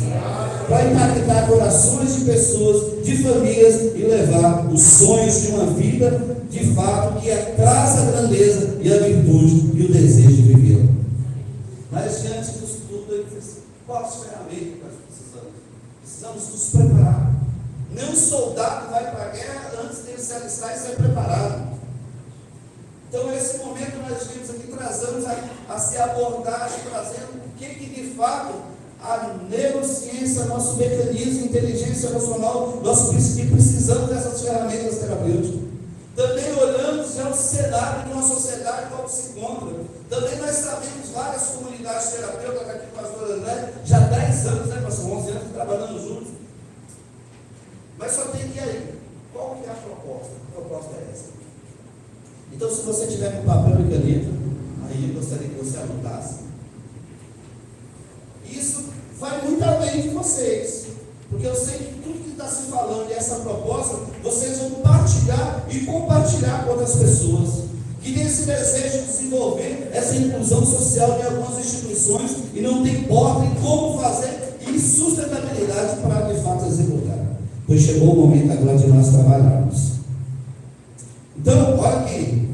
Para impactar corações de pessoas, de famílias e levar os sonhos de uma vida, de fato, que traz a grandeza e a virtude e o desejo de viver. Mas diante disso tudo, ele disse: quais ferramentas que nós precisamos? Precisamos nos preparar. Nenhum soldado vai para a guerra antes de ele se alistar e ser preparado. Então, nesse momento, nós vimos aqui, trazemos a abordagem, trazendo o que de fato a neurociência, nosso mecanismo, inteligência emocional, nós precisamos dessas ferramentas terapêuticas. Também olhamos já o cenário de uma sociedade como se encontra. Também nós sabemos várias comunidades terapêuticas, aqui com o pastor André, já há 10 anos, né, pastor? 11 anos trabalhando juntos. Mas só tem que ir aí. Qual que é a proposta? A proposta é essa. Então, se você tiver com papel e caneta, aí eu gostaria que você anotasse. Isso vai muito além de vocês, porque eu sei que tudo que está se falando e essa proposta, vocês vão partilhar e compartilhar com outras pessoas, que tem esse desejo de desenvolver essa inclusão social em algumas instituições e não tem porta em como fazer e sustentabilidade para de fato executar. Pois chegou o momento agora de nós trabalharmos. Então, olha aqui,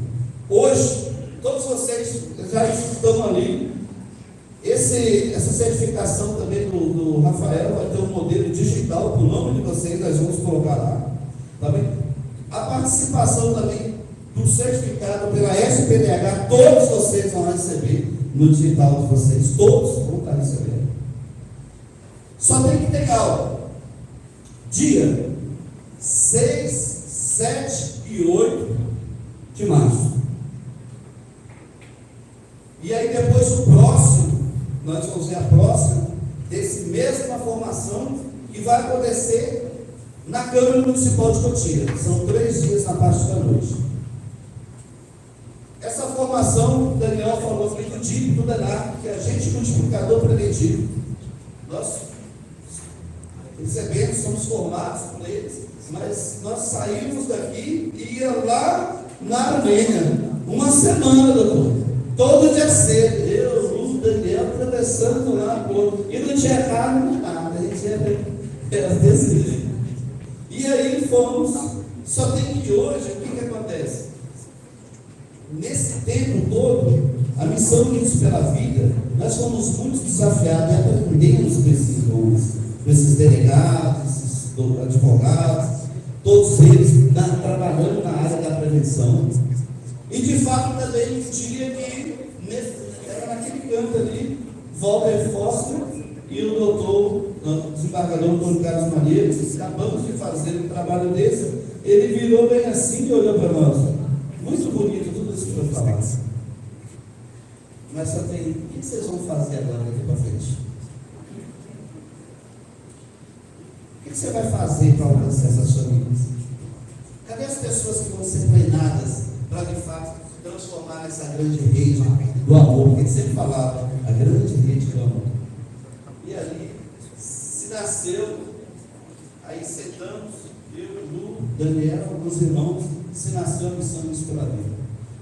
hoje, todos vocês já estão ali. Essa certificação também do Rafael vai ter um modelo digital com o nome de vocês, nós vamos colocar lá. Tá bem? A participação também do certificado pela SPDH, todos vocês vão receber no digital de vocês, todos vão estar recebendo. Só tem que ter calma. Dia 6, 7 e 8 de março. E aí depois o próximo, nós vamos ver a próxima, desse mesma formação, que vai acontecer na Câmara Municipal de Cotia. São 3 dias na parte da noite. Essa formação, o Daniel falou aqui do DIP, do DENAR, que é agente multiplicador preventivo. Nós recebemos, somos formados por eles, mas nós saímos daqui e ia lá na Armênia, uma semana, doutor. Todo dia cedo, eu, o Daniel, atravessando lá, e não tinha carro, nem nada, a gente era desse jeito. E aí fomos, só tem que hoje, o que acontece? Nesse tempo todo, a missão Unidos pela Vida, nós fomos muito desafiados e aprendemos com esses homens, com esses delegados, esses advogados, todos eles trabalhando na área da prevenção. E de fato também um dia que era naquele canto ali, Walter Foster e o doutor, o desembargador Antônio Carlos Maria, que acabamos de fazer um trabalho desse, ele virou bem assim e olhou para nós. Muito bonito tudo isso que eu falar. Mas só tem, o que vocês vão fazer agora daqui para frente? O que você vai fazer para alcançar essas famílias? Cadê as pessoas que vão ser treinadas para de fato transformar nessa grande rede do amor? Porque sempre falava, a grande rede do amor. E ali se nasceu, aí sentamos, eu, Lu, Daniel, alguns irmãos, se nasceu a missão Unidos pela Vida.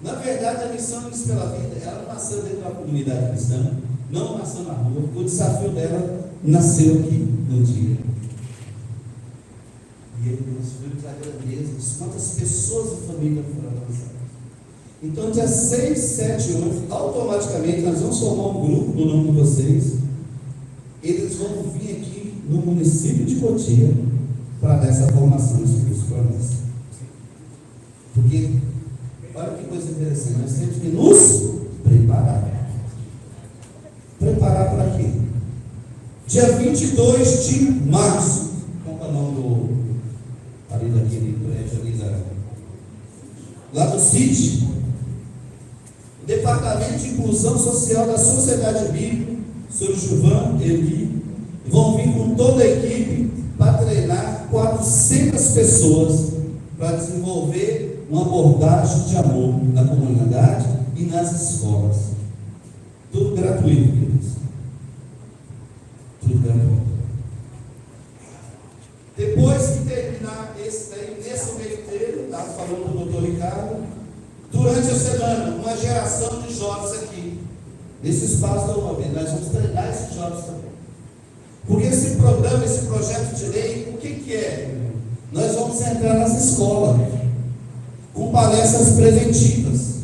Na verdade, a missão Unidos pela Vida, ela não nasceu dentro da comunidade cristã, não nasceu na rua, o desafio dela nasceu aqui no dia. E ele nos viu a grandeza, quantas pessoas e famílias foram alcançadas. Então, dia 6, 7 e 8, automaticamente nós vamos formar um grupo do nome de vocês. Eles vão vir aqui no município de Cotia para dar essa formação de curso para nós. Porque, olha que coisa interessante, nós temos que nos preparar. Preparar para quê? Dia 22 de março, qual é o nome ali daquele prédio ali lá do CIT, Departamento de Inclusão Social da Sociedade Bíblica, Sr. Gilvan, Eli, vão vir com toda a equipe para treinar 400 pessoas para desenvolver uma abordagem de amor na comunidade e nas escolas. Tudo gratuito, queridos. Tudo gratuito. Depois que terminar esse daí, nesse meio termo, estava falando do doutor Ricardo, durante a semana, uma geração de jovens aqui, nesse espaço da UAB, nós vamos treinar esses jovens também. Porque esse programa, esse projeto de lei, o que é? Nós vamos entrar nas escolas, com palestras preventivas,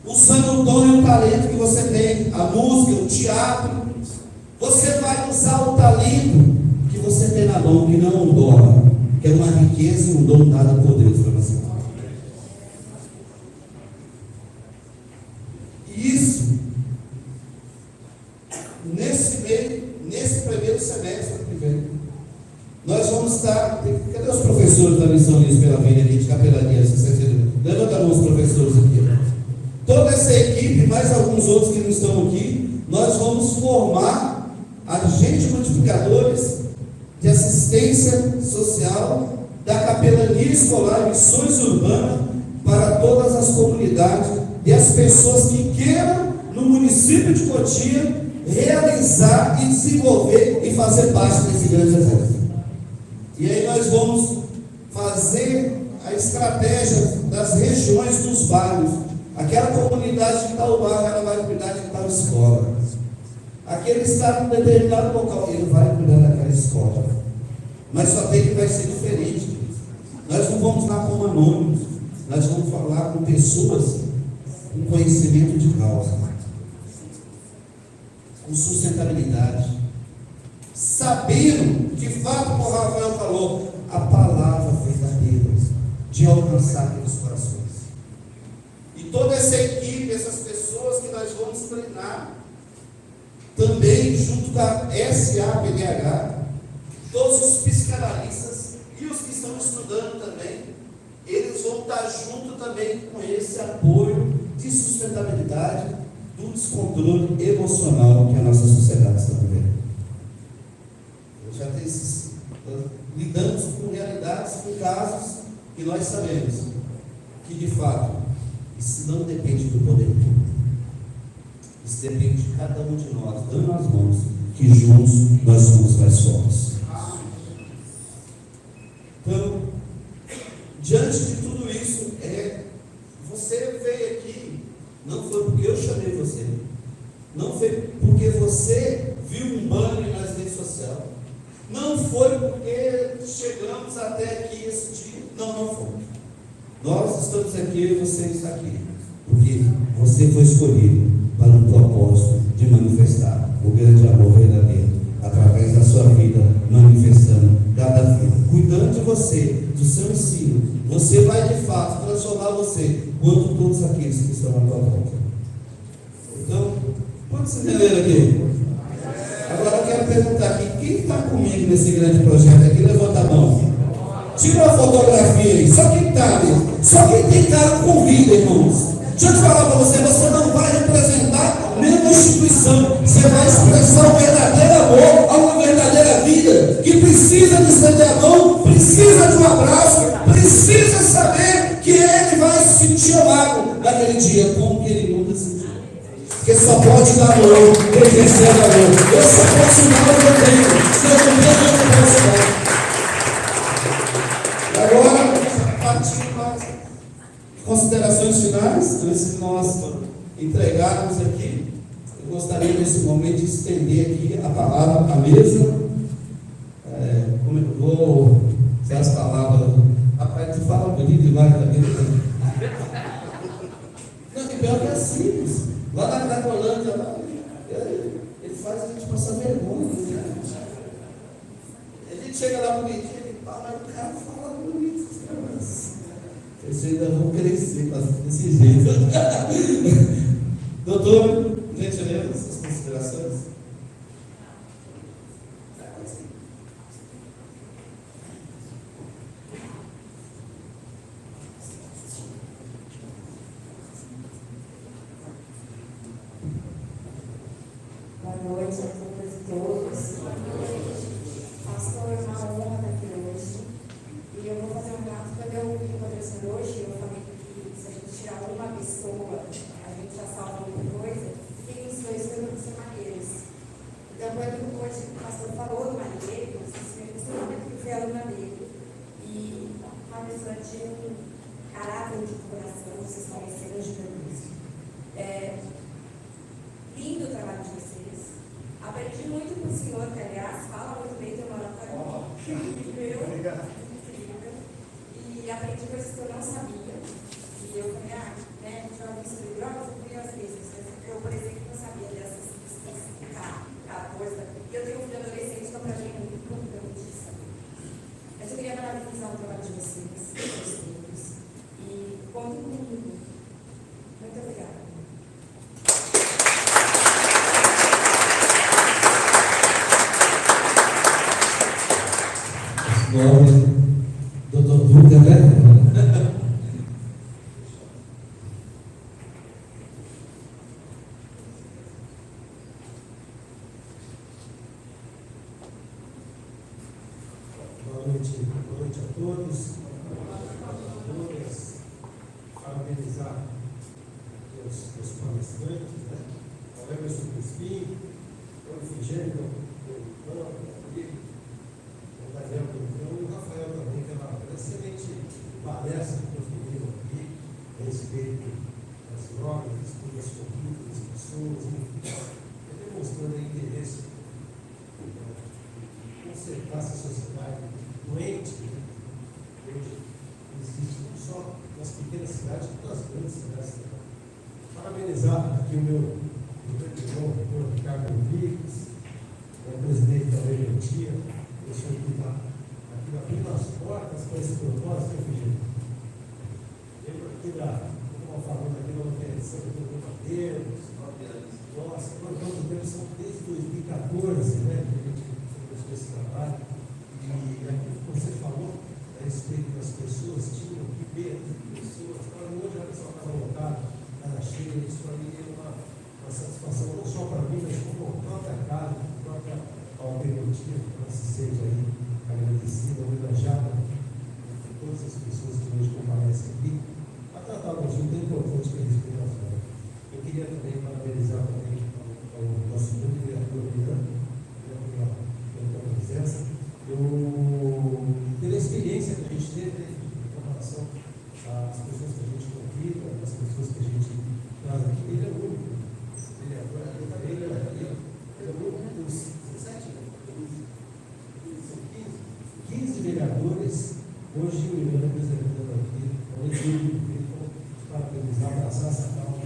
usando o dom e o talento que você tem, a música, o teatro. Você vai usar o talento que você tem na mão, que não é um dom, que é uma riqueza e um dom dado por Deus para você. E isso, nesse primeiro semestre que vem, nós vamos estar. Cadê os professores da Missão Unidos pela Vida aqui de capelania? Levanta a mão os professores aqui. Toda essa equipe, mais alguns outros que não estão aqui, nós vamos formar agentes multiplicadores de assistência social da capelania escolar, missões urbanas, para todas as comunidades e as pessoas que queiram, no município de Cotia, realizar e desenvolver e fazer parte desse grande exército. E aí nós vamos fazer a estratégia das regiões dos bairros. Aquela comunidade de tal bairro, ela vai cuidar de tal escola. Aquele está em determinado local, ele vai cuidar daquela escola. Mas só tem que vai ser diferente. Nós não vamos lá como anônimos, nós vamos falar com pessoas com conhecimento de causa, com sustentabilidade, sabendo, de fato, como o Rafael falou, a palavra verdadeira de alcançar aqueles corações. E toda essa equipe, essas pessoas que nós vamos treinar, também junto com a SAPDH, todos os psicanalistas e os que estão estudando também, eles vão estar junto também com esse apoio de sustentabilidade do descontrole emocional que a nossa sociedade está vivendo. Eu já tenho lidamos com realidades, com casos que nós sabemos que de fato isso não depende do poder público. Isso depende de cada um de nós, dando as mãos, que juntos nós somos mais fortes. Então, diante de tudo isso, você veio aqui, não foi porque eu chamei você, não foi porque você viu um banner nas redes sociais, não foi porque chegamos até aqui esse dia, não foi. Nós estamos aqui e você está aqui, porque você foi escolhido para um propósito de manifestar o grande amor verdadeiro, através da sua vida, manifestando cada vida, cuidando de você, do seu ensino. Você vai de fato transformar você, quanto todos aqueles que estão à tua volta. Então, quantos entenderam aqui? Agora eu quero perguntar aqui, quem está comigo nesse grande projeto aqui? Levanta a mão. Tira uma fotografia aí, só quem está mesmo. Só quem tem cara convida, irmãos. Deixa eu te falar para você, você não vai representar nenhuma instituição, você vai expressar um verdadeiro amor a uma verdadeira vida, que precisa de estender a mão, precisa de um abraço, precisa saber que ele vai se sentir amado naquele dia, como que ele nunca sentiu. Porque só pode dar amor, quem recebe amor. Eu só posso dar o que eu tenho, se eu não tenho, eu não posso dar. Agora, partindo para considerações finais, antes de nós entregarmos aqui, eu gostaria nesse momento de estender aqui a palavra à mesa. Como eu vou dizer as palavras, rapaz, tu fala bonito demais da vida. Não, tem pior que é simples. Lá na Cracolândia, ele faz a gente passar vergonha. Né? A gente chega lá bonitinho, ele fala, mas o cara fala bonito. Vocês ainda vão crescer desse jeito. Doutor, gentileza, suas considerações? Boa noite a todas e todos. Pastor, é uma honra estar aqui hoje. E eu vou fazer um ato. Quando eu vim acontecendo hoje, eu falei que se a gente tirar uma pessoa, a gente já salva muita coisa. E isso foi isso que eu disse Marinheiros. Então, quando hoje o pastor falou do Marinheiro, vocês me fui aluna dele. E uma pessoa de um caráter de coração, vocês conheceram de Jesus. Lindo o trabalho de vocês. Aprendi muito com o senhor, que aliás fala muito bem do oratório. Obrigado. E aprendi coisas que eu não sabia. E eu falei, né, já ouvi sobre drogas, eu fui às vezes. Eu, por exemplo, não sabia dessas coisa. E eu tenho um filho adolescente, então para mim é muito importante saber. Mas eu queria parabenizar o trabalho de vocês, e contem comigo. Muito obrigada. Doutor Duca, né? Boa noite a todos. Todas, parabenizar os palestrantes, né? O Emerson Crispim, o Efigênio, o Daniel Pinto e o Rafael também, pela excelente palestra que construíram aqui a respeito das drogas, das condutas das pessoas, enfim, demonstrando interesse em consertar essa sociedade doente, né? Hoje existe não só nas pequenas cidades, como nas grandes cidades. Parabenizar aqui o meu irmão, o doutor Ricardo Rodrigues, o presidente da Leventia, o senhor que está aqui abrindo as portas para esse propósito, Efigênio. Lembro aqui como falando aqui no 14, né, que a gente começou esse trabalho, e aquilo que você falou a respeito das pessoas, tinham que ver as pessoas, hoje a pessoa estava lotada, era cheia, isso para mim é uma satisfação, não só para mim, mas como a própria casa, a própria alternativa, que ela se seja aí agradecida, homenageada por todas as pessoas que hoje comparecem aqui, a tratar um assunto tão importante que é a respeito das obras. Eu queria também parabenizar também ao nosso grande vereador Miranda, pela presença, pela experiência que a gente teve em comparação às pessoas que a gente convida, às pessoas que a gente traz aqui. Ele é único. Ele é único dos 17, 15 vereadores. Hoje o Miranda apresentando aqui, parabenizar, abraçar essa causa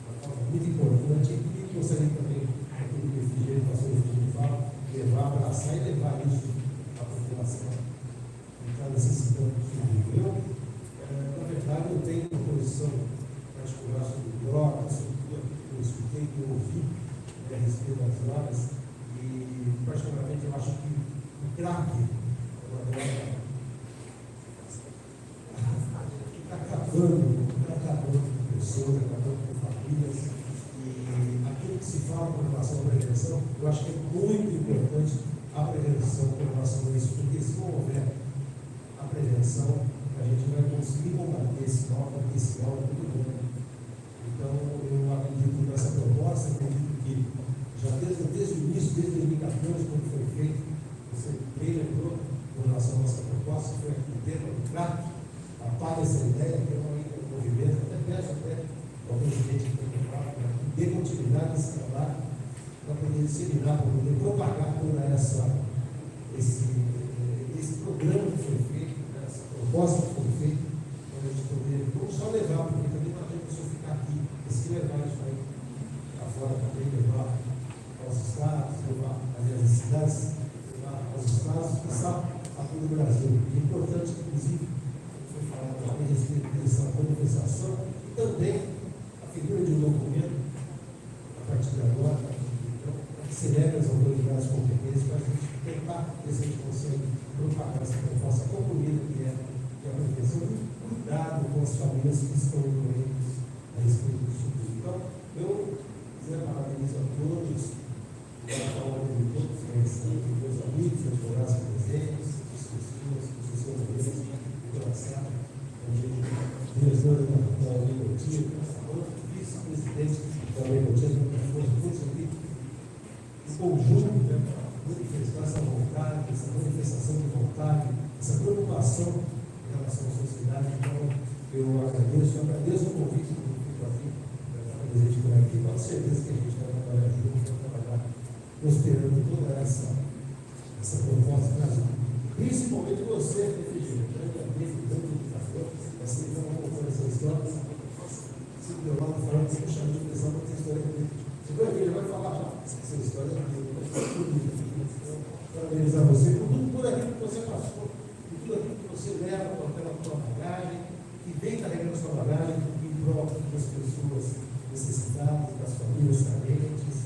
uma causa muito importante. E gostaria também, aquilo que o Figueiredo passou de fala, levar, abraçar e levar isso à população que está necessitando de eu, na verdade, eu tenho uma posição particular sobre drogas, sobre tudo aquilo que eu escutei, que eu ouvi a respeito das drogas, e particularmente eu acho que o crack é uma droga que está acabando com pessoas, acabando com famílias, e aquilo que se fala com relação à prevenção, eu acho que é muito importante a prevenção com relação a isso, porque se não houver a prevenção, a gente vai conseguir combater esse mal, porque esse mal é muito grande. Então, eu acredito nessa proposta, acredito que já desde o início, desde 2014, quando foi feito, você bem lembrou com relação à nossa proposta, foi aqui o tema do crack, apaga essa ideia, que é um movimento, até peço ao presidente que tem falado, que dê continuidade nesse trabalho, para poder disseminar, para poder propagar toda esse programa que foi feito, essa proposta que foi feita, para a gente poder não só levar, porque também não adianta só ficar aqui, mas se levar isso aí para fora também, levar aos estados, levar às cidades, levar aos estados, passar a todo o Brasil. É importante, inclusive, foi falado também a respeito dessa manifestação e também a figura de um documento, a partir de agora, para que se leve às autoridades competentes, para a gente tentar ver se a gente consegue propagar essa proposta tão bonita que é a prevenção e cuidado com as famílias que estão doentes a respeito disso tudo. Então, eu parabenizo a todos, a ordem de todos, meus amigos, advogados presentes, as pessoas, os assessores, o coração, o diretor da Legotia, o vice-presidente da Legotia, todos aqui, o conjunto, manifestar essa vontade, essa manifestação de vontade, essa preocupação em relação à sociedade. Então, eu agradeço o convite que eu fico aqui, para estar presente por aqui, com certeza que a gente vai trabalhar junto, vai trabalhar prosperando toda essa proposta Brasil. Principalmente você, Figueiredo, grande amigo, grande educador, assim, então vamos contar essa história. Se do meu lado falando, você me chama de atenção para essa história comigo. Você vai ver, ele vai falar já. Essa história é minha, parabenizar você por aquilo que você passou, por tudo aquilo que você leva pela tua bagagem, que vem carregando a sua bagagem em prol das pessoas necessitadas, das famílias carentes,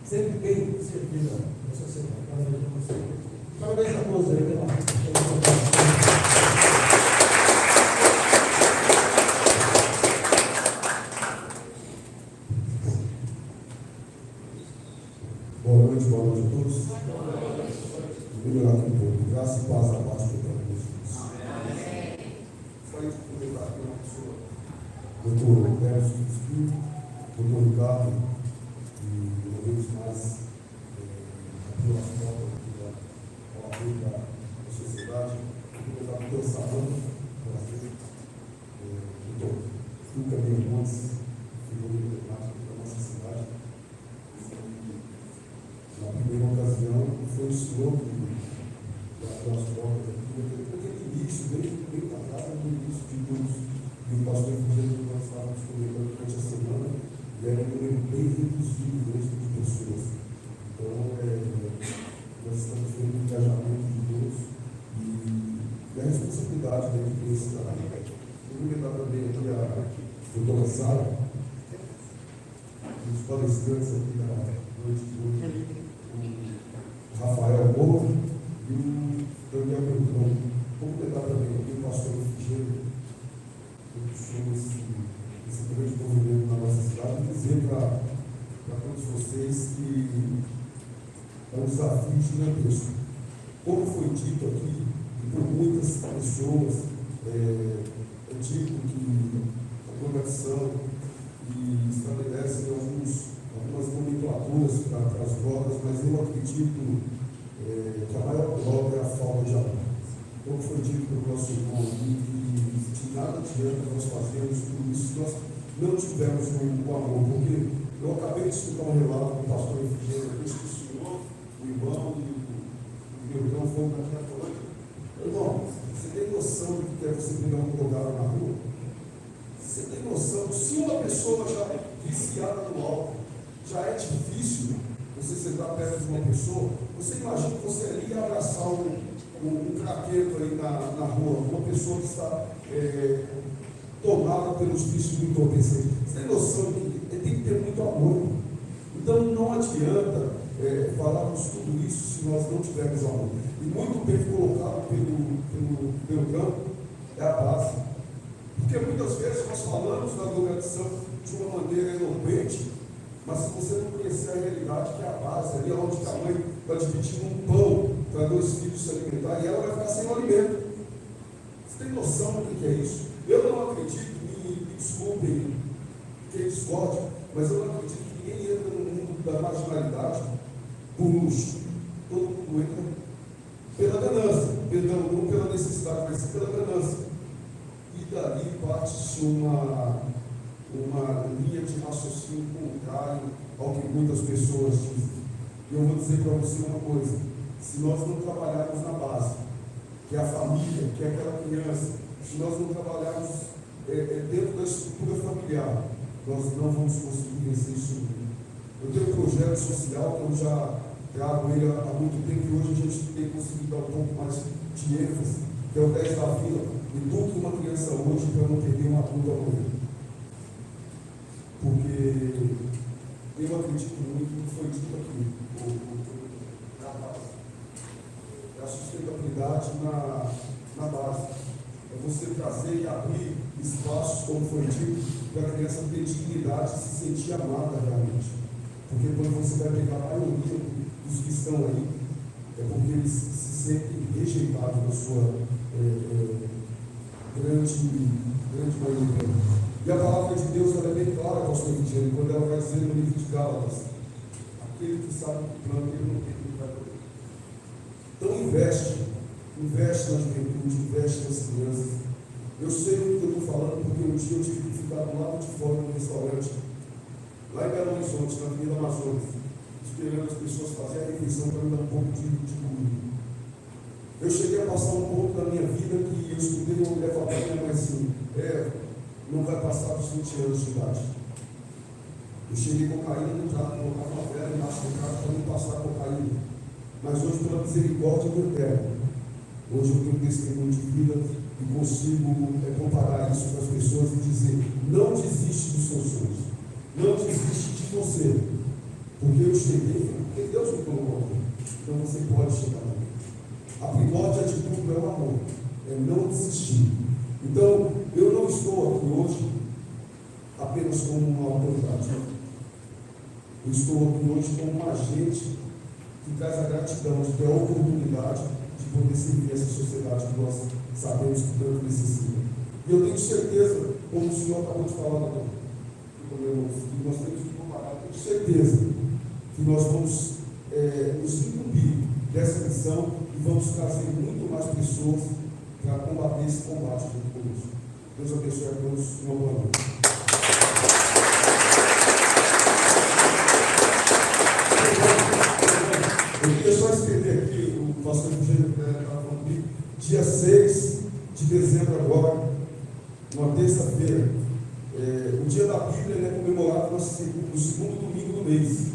sempre bem servida na sociedade. Parabéns a você. Parabéns a todos aí pela Boa noite a todos. Melhorar aqui um pouco. Graça e paz da parte do Pai. Foi convidado pela pessoa, doutor Pérez Espírito, doutor Ricardo, e uma vez mais, abriu as portas aqui da sociedade, convidado pelo salão, doutor Luca Bermontes, figura emblemática da nossa cidade. Na primeira ocasião, foi o senhor que abriu as portas aqui, naquele início, bem atrás, no início de todos, e o pastor Figueiredo, nós estávamos comentando durante a semana, e era um número bem reduzido mesmo de pessoas. Então, nós estamos vendo o engajamento de todos e a responsabilidade desse trabalho. Eu vou comentar também aqui a doutora Sara, os palestrantes aqui da noite de hoje. desafio gigantesco. Como foi dito aqui, e por muitas pessoas, é dito que a programação e estabelece algumas nomenclaturas para as drogas, mas eu acredito que a maior droga é a falta de amor. Como foi dito pelo nosso irmão aqui, que de nada adianta nós fazermos tudo isso se nós não tivermos o amor, porque eu acabei de escutar um relato do pastor Efigênio, que o senhor, o irmão e o meu irmão foram naquela noite. Irmão, você tem noção do que é você pegar um drogado na rua? Você tem noção? Se uma pessoa já é viciada no álcool, já é difícil você sentar perto de uma pessoa, você imagina que você ali ia abraçar um craqueiro aí na rua, uma pessoa que está tomada pelos vícios do entorpecente. Você tem noção que tem que ter muito amor. Então não adianta falarmos tudo isso se nós não tivermos amor. E muito bem colocado pelo campo é a base. Porque muitas vezes nós falamos da drogadição de uma maneira eloquente, mas se você não conhecer a realidade, que é a base, ali onde a mãe está dividindo um pão para 2 filhos se alimentar, e ela vai ficar sem o alimento. Você tem noção do que é isso? Eu não acredito, me desculpem quem discorde, mas eu não acredito que ninguém entra no mundo da marginalidade por luxo. Todo mundo entra pela ganância, não pela necessidade, mas sim pela ganância. E dali parte-se uma linha de raciocínio contrário ao que muitas pessoas dizem. E eu vou dizer para você uma coisa: se nós não trabalharmos na base, que é a família, que é aquela criança, se nós não trabalharmos dentro da estrutura familiar, nós não vamos conseguir vencer isso. Eu tenho um projeto social que eu já trago ele há muito tempo e hoje a gente tem conseguido dar um pouco mais de ênfase, que é o 10 da Vila. Eduque uma criança hoje para não perder uma adulta amanhã. Porque eu acredito muito no que foi dito aqui, na base. É a sustentabilidade na base. É você trazer e abrir espaços, como foi dito, para a criança ter dignidade e se sentir amada realmente. Porque quando você vai pegar a maioria dos que estão aí, é porque eles se sentem rejeitados na sua grande maioria. E a palavra de Deus ela é bem clara, pastor Vigílio, quando ela vai dizer no livro de Gálatas: aquele que sabe o plano, ele não tem que vai poder. Então investe na juventude, investe nas crianças. Eu sei o que eu estou falando, porque um dia eu tive que ficar do lado de fora no restaurante, lá em Belo Horizonte, na Avenida Amazonas, esperando as pessoas fazerem a refeição para me dar um pouco de comida. Eu cheguei a passar um pouco da minha vida que eu escutei uma mulher falando, mas assim, não vai passar dos 20 anos de idade. Eu cheguei cocaína no trato, colocar uma vela embaixo do trato para não passar cocaína. Mas hoje, pela misericórdia do Eterno, hoje eu tenho um testemunho de vida e consigo comparar isso com as pessoas e dizer: não desiste dos seus sonhos, não desiste de você, porque eu cheguei, porque Deus me colocou aqui, então você pode chegar lá. A primórdia de tudo é o amor, é não desistir. Então, eu não estou aqui hoje apenas como uma autoridade. Eu estou aqui hoje como um agente que traz a gratidão de ter a oportunidade de poder servir essa sociedade que nós sabemos que tanto necessita. E eu tenho certeza, como o senhor acabou de falar, doutor, que nós temos que comparar, eu tenho certeza que nós vamos nos incumbir dessa missão e vamos trazer muito mais pessoas para combater esse combate junto conosco. Deus abençoe a todos. Uma boa noite. Eu queria só estender aqui, o pastor Vigílio estava falando comigo, dia 6 de dezembro agora, uma terça-feira, o dia da Bíblia é comemorado no segundo domingo do mês.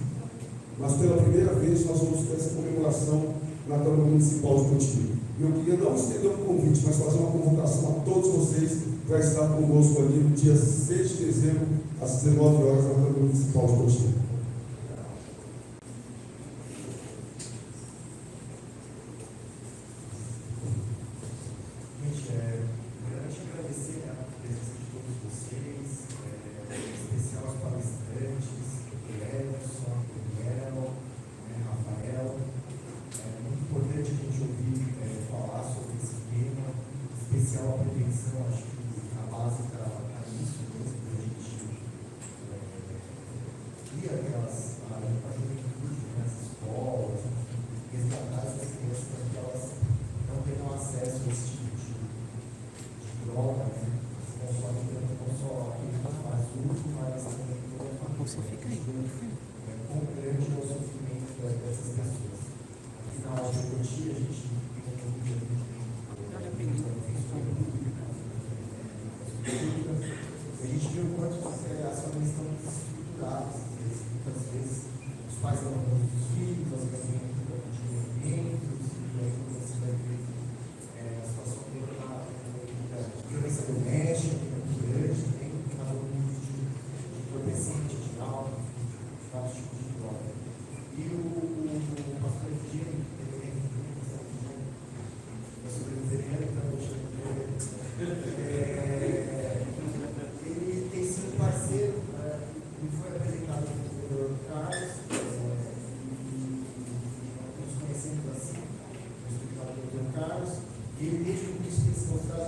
Mas pela primeira vez nós vamos ter essa comemoração na Câmara Municipal de Cotia. E eu queria não estender um convite, mas fazer uma convocação a todos vocês para estar conosco ali no dia 6 de dezembro, às 19 horas, na Câmara Municipal de Cotia. Gente, primeiramente agradecer a presença de todos vocês, em especial aos palestrantes, Edson, Daniel, Rafael,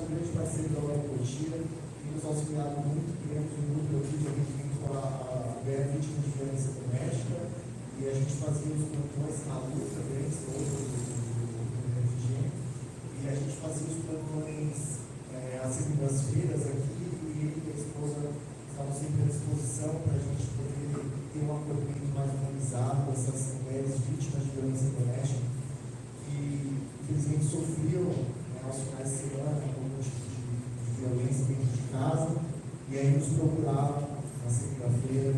um grande parceiro da Hora Cotia, tem nos auxiliado muito, criamos um grupo aqui de atendimento para a mulher vítima de violência doméstica, e a gente fazia os plantões na luta também, do RFG, e a gente fazia os plantões às segundas-feiras aqui, e ele e a esposa estavam sempre à disposição para a gente poder ter um acolhimento mais humanizado dessas mulheres vítimas de violência doméstica, que infelizmente sofriam aos finais de semana algum tipo de violência dentro de casa, e aí nos procuravam na segunda-feira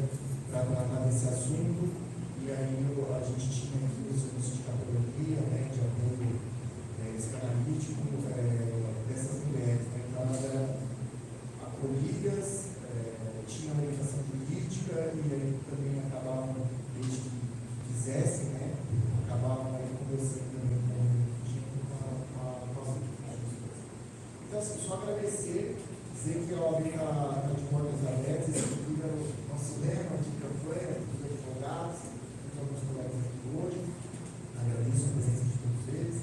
para tratar desse assunto, e aí a gente tinha aqui o serviço de cardiologia, de apoio psicanalítico dessas mulheres. Então elas eram acolhidas, tinham orientação jurídica, e aí também acabavam, desde que quisessem, acabavam aí conversando também com a nossa equipe. Então, assim, só agradecer, dizer que a OAB está de portas abertas, esse aqui é o nosso lema de campanha dos advogados, dos alguns colegas aqui hoje. Agradeço a presença de todos eles.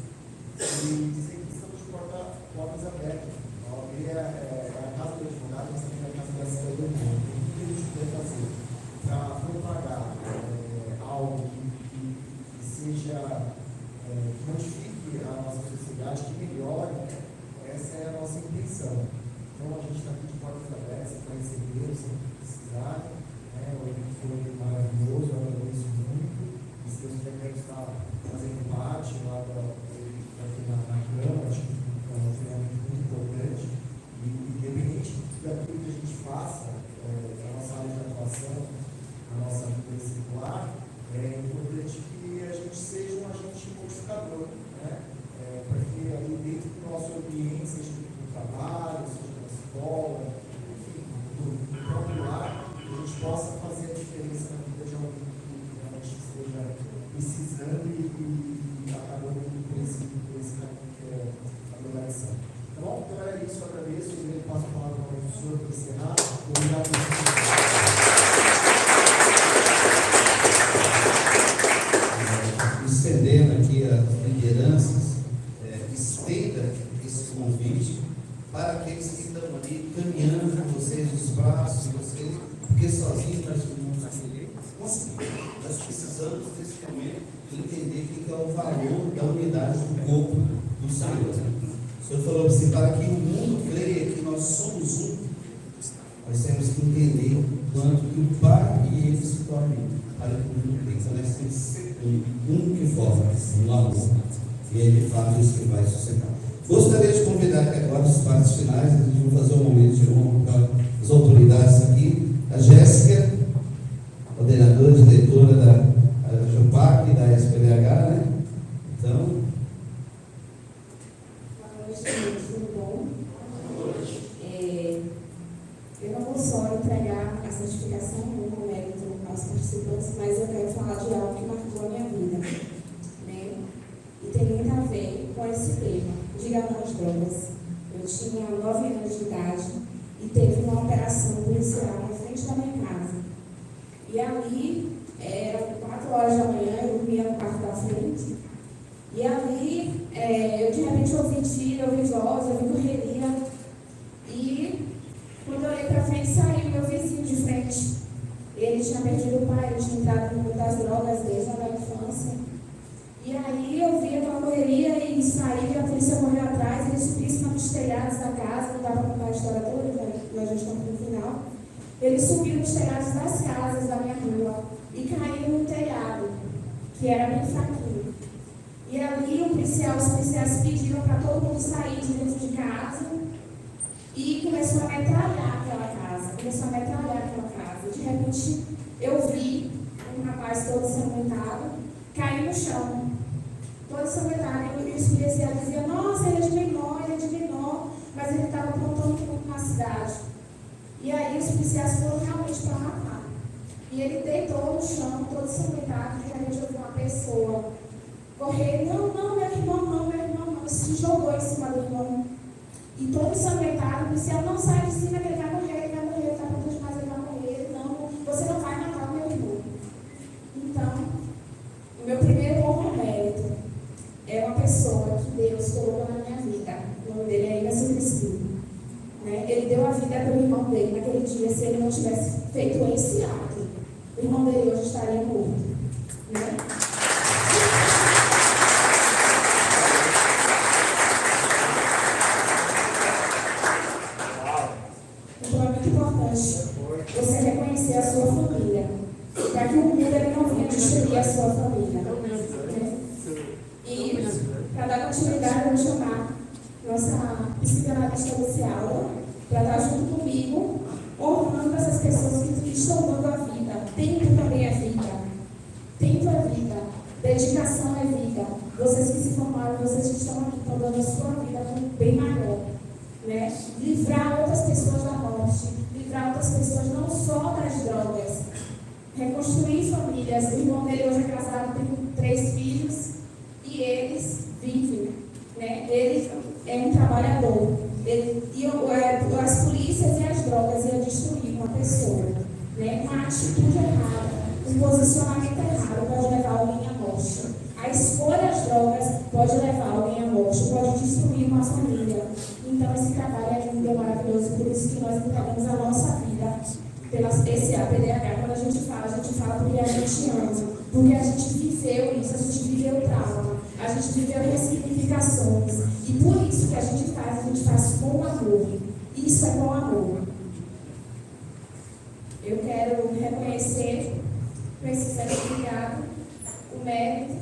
E dizer que estamos de portas abertas. A OAB é a casa do advogado, mas também é a casa da cidadania. O que a gente puder fazer para propagar algo que seja, que modifique a nossa sociedade, que melhore, essa é a nossa intenção. Então a gente está aqui de portas abertas para receber, sempre que precisarem. O evento foi maravilhoso, eu agradeço muito. E se Deus quiser, quero estar fazendo parte lá aqui na Câmara, acho que é um treinamento muito importante. E independente daquilo que a gente faça, a nossa área de atuação, a nossa vida circular, é importante que a gente seja um agente modificador, para que ali dentro do nosso ambiente, seja no trabalho, seja na escola, enfim, no próprio lar, a gente possa fazer a diferença na vida de alguém que realmente esteja precisando e acabando por esse caminho que é a programação. Tá bom? Então era isso, eu agradeço, eu passo a palavra para o professor para encerrar. Obrigado por Estendendo aqui as lideranças, estenda esse convite para aqueles que estão ali caminhando com vocês, os braços de vocês, porque sozinhos nós não vamos conseguir. Nós precisamos desse momento entender o que é o valor da unidade do corpo do Senhor. O Senhor falou assim, para que o mundo creia que nós somos um, nós temos que entender o quanto que o Pai e Ele se tornam para que o mundo creia. Então nós temos que ser um que forma, um amor. E é de fato isso que vai suceder. Gostaria de convidar que agora os partes finais, a gente vai fazer um momento de honra para as autoridades aqui. A Jéssica, coordenadora, diretora da JUPAC e da SPDH, Então. Boa noite, gente, tudo bom? Boa noite. Eu não vou só entregar a certificação no mérito aos participantes, mas eu quero falar de algo que marcou a minha vida, né? E tem muito a ver com esse tema, diga não às drogas. Eu tinha 9 anos de idade e teve uma operação policial na frente da minha casa. E ali, eram 4 horas da manhã, eu dormia no quarto da frente. E ali, eu de repente ouvi tiro, ouvi voz, ouvi correria. E quando eu olhei para frente, saiu meu vizinho de frente. Ele tinha perdido o pai, ele tinha entrado no mundo das drogas desde a infância. E aí eu vi aquela correria e saí, a polícia correu atrás, ele subiu em cima dos telhados da casa, não dá para contar a história toda, nós já estamos no final. Ele subiu nos telhados das casas da minha rua e caiu no telhado, que era bem fraquinho. E ali os policiais pediram para todo mundo sair de dentro de casa e começou a metralhar aquela casa. De repente, eu vi um rapaz todo sanguentado cair no chão, todo sanguentado. E os policiais diziam, nossa, ele é de menor, mas ele estava apontando tudo na cidade. E aí os policiais foram realmente para matar. E ele deitou no chão, todo sanguentado. De repente, eu vi uma pessoa correr, não, meu irmão não, se jogou em cima do irmão. E todo ensanguentado, o policial, não sai de cima, que ele vai morrer, está pronto demais, ele vai morrer, não, você não vai matar o meu irmão. Então, o meu primeiro honra mérito é uma pessoa que Deus colocou na minha vida, o nome dele é Iverson Crispim. vida para o irmão dele naquele dia se ele não tivesse feito esse ato. O irmão dele hoje estaria morto. Né? Então é muito importante você reconhecer a sua família, para que o mundo ele não venha destruir a sua família. Né? E, para dar continuidade, eu vou chamar nossa psicanalista desse aula para estar junto comigo, honrando essas pessoas que estão dando a vida. Tempo também é vida. Tempo é vida. Dedicação é vida. Vocês que se formaram, vocês que estão aqui, estão dando a sua vida para um bem maior. Né? Livrar outras pessoas da morte, livrar outras pessoas não só das drogas, reconstruir famílias. O irmão dele hoje é casado, tem 3 filhos e eles vivem. Né? Ele é um trabalhador. As polícias e as drogas iam destruir uma pessoa. Né? Uma atitude errada, um posicionamento errado pode levar alguém à morte. A escolha das drogas pode levar alguém à morte, pode destruir uma família. Então esse trabalho é lindo, é maravilhoso, por isso que nós entregamos a nossa vida pela PDH. Quando a gente fala porque a gente ama, porque a gente viveu isso, a gente viveu trauma, a gente viveu ressignificações. E por isso que a gente faz com amor. Isso é com amor. Eu quero reconhecer, com esse certificado, o mérito,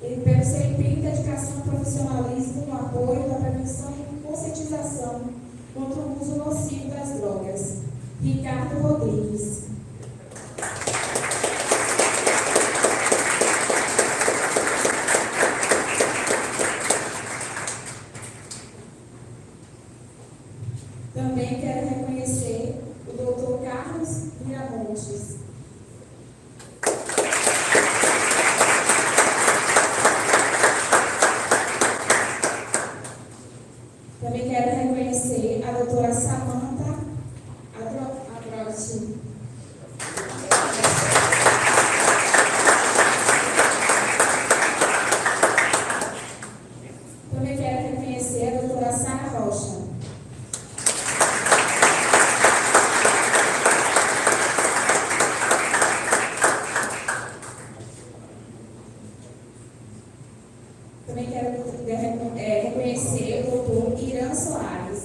pelo seu empenho, dedicação, profissionalismo, no apoio da prevenção e conscientização contra o uso nocivo das drogas. Ricardo Rodrigues. Também quero reconhecer o Dr. Carlos Miramontes. Também quero reconhecer a doutora Samanta Adrotti. Também quero reconhecer a doutora Sara Rocha. Também quero reconhecer o doutor Irã Soares.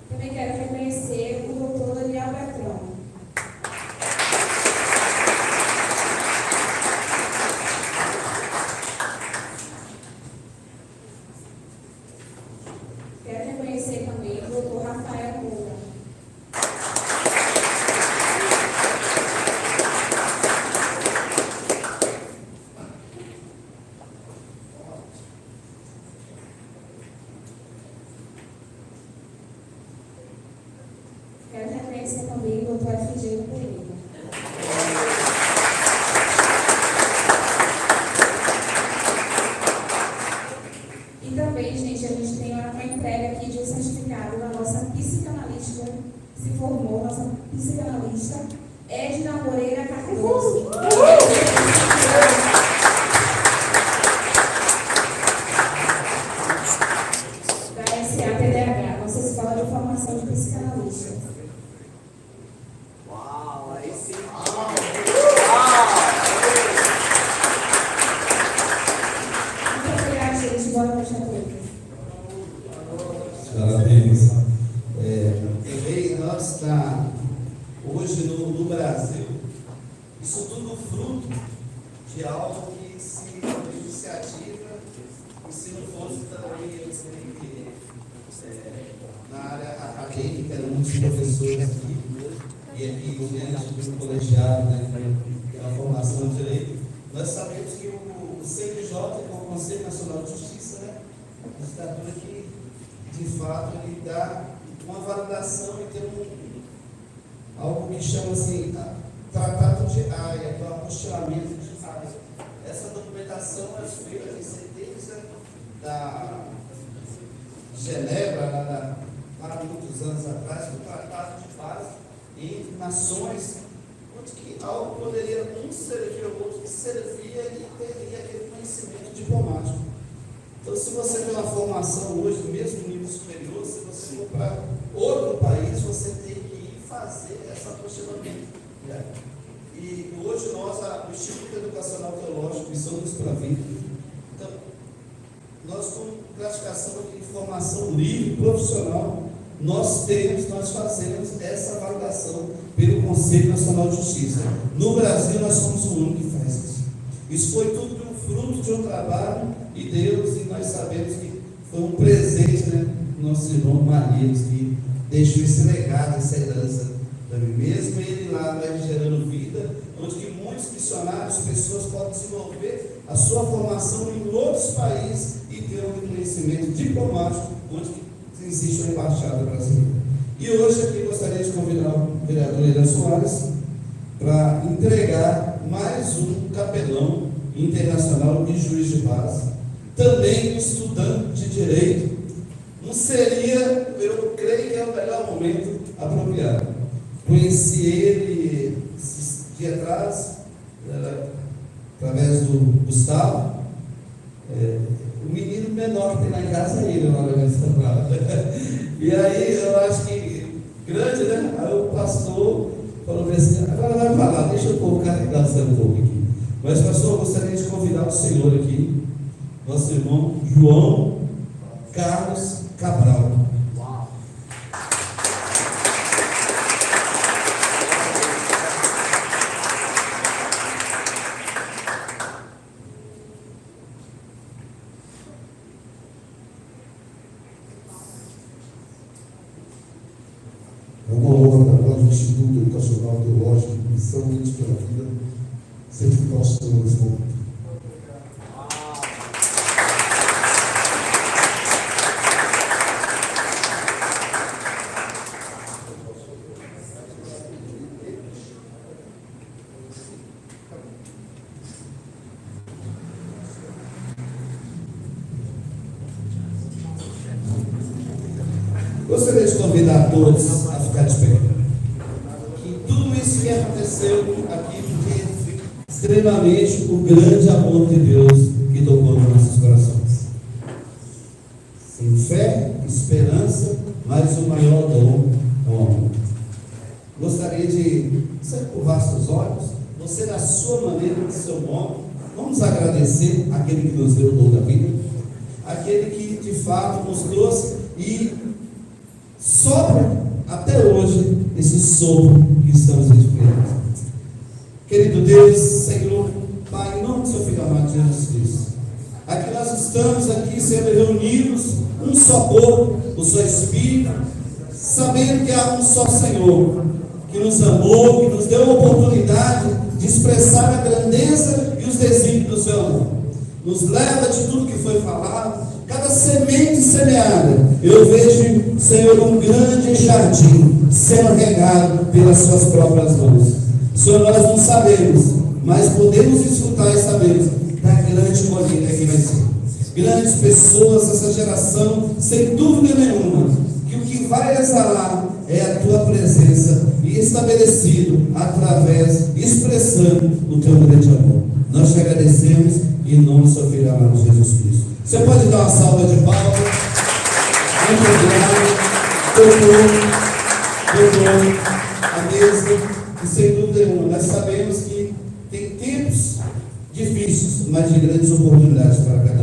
Também quero reconhecer o doutor Daniel Bertrão. Quero reconhecer também o doutor Rafael Moura. Quero reconhecer também o doutor F.G. Pereira. E também, gente, a gente tem uma entrega aqui de um certificado da nossa psicanalista, que se formou, nossa psicanalista, Edna Moreira Cardoso. Da SAPDH, nossa Escola de Formação de Psicanalista. Uau, aí sim. Muito obrigada, gente. Boa noite a todos. Parabéns. Também nós está hoje no Brasil, isso tudo fruto de algo que se uma iniciativa, e se não fosse também eu sei que na área acadêmica, eram muitos professores aqui, e aqui diante do colegiado, né, que é a formação de direito, nós sabemos que o CNJ, que é o Conselho Nacional de Justiça, né, a literatura que de fato ele dá uma validação e tem algo que chama assim Tratado de Haia, que é o apostilamento de Haia. Essa documentação é feita em sentença da Genebra, há muitos anos atrás, foi um tratado de paz entre nações onde que algo poderia um servir ao outro, que servia e teria aquele conhecimento diplomático. Então, se você tem uma formação hoje, do mesmo nível superior, se você for para outro país, você tem que ir fazer esse aproximamento. Né? E hoje nós, o Instituto Educacional Teológico, Missões para a Vida, então, nós com gratificação de formação livre, profissional, nós fazemos essa validação pelo Conselho Nacional de Justiça. No Brasil, nós somos o único que faz isso. Isso foi tudo fruto de um trabalho de Deus, e nós sabemos que foi um presente, né, do nosso irmão Marias, que deixou esse legado, essa herança também. Mesmo ele lá vai gerando vida, onde que muitos missionários, pessoas podem desenvolver a sua formação em outros países e ter um reconhecimento diplomático, onde que existe uma embaixada brasileira. E hoje aqui gostaria de convidar o vereador Irã Soares para entregar mais um capelão internacional e juiz de paz, também estudante de direito. Não seria, eu creio que é o melhor momento apropriado. Conheci ele esses dias atrás, através do Gustavo. O menino menor que tem lá em casa é ele, e aí eu acho que grande, né? Aí o pastor falou assim: agora vai para lá, deixa o povo carregar um pouco aqui. Mas, pastor, eu gostaria de convidar o senhor aqui, nosso irmão João Carlos Cabral. É uma honra para nós, o Instituto Educacional Teológico, Missão Unidos pela Vida, certificar o senhor nesse momento. Gostaria de convidar todos a ficar de pé. Que tudo isso que aconteceu aqui foi extremamente o grande amor de Deus que tocou nos nossos corações. Sem fé, esperança, mas o maior dom é o amor. Gostaria de você curvar seus olhos, você na sua maneira, no seu modo, vamos agradecer aquele que nos deu o dom da vida, aquele que de fato nos trouxe e sopra até hoje esse sopro que estamos respirando. Querido Deus, Senhor, Pai, em nome do seu Filho amado Jesus Cristo, aqui nós estamos aqui sendo reunidos, um só corpo, o só Espírito, sabendo que há um só Senhor, que nos amou, que nos deu a oportunidade de expressar a grandeza e os desígnios do seu amor. Nos leva de tudo que foi falado, cada semente semeada, eu vejo, Senhor, um grande jardim sendo regado pelas suas próprias mãos. Senhor, nós não sabemos, mas podemos escutar e sabemos da grande colheita que vai ser. Grandes pessoas, essa geração, sem dúvida nenhuma, que o que vai exalar é a tua presença e estabelecido através, expressando o teu grande amor. Nós te agradecemos em nome do seu Filho amado Jesus Cristo. Você pode dar uma salva de palmas? Muito obrigado. Tocou a mesa. E sem dúvida nenhuma, nós sabemos que tem tempos difíceis, mas de grandes oportunidades para cada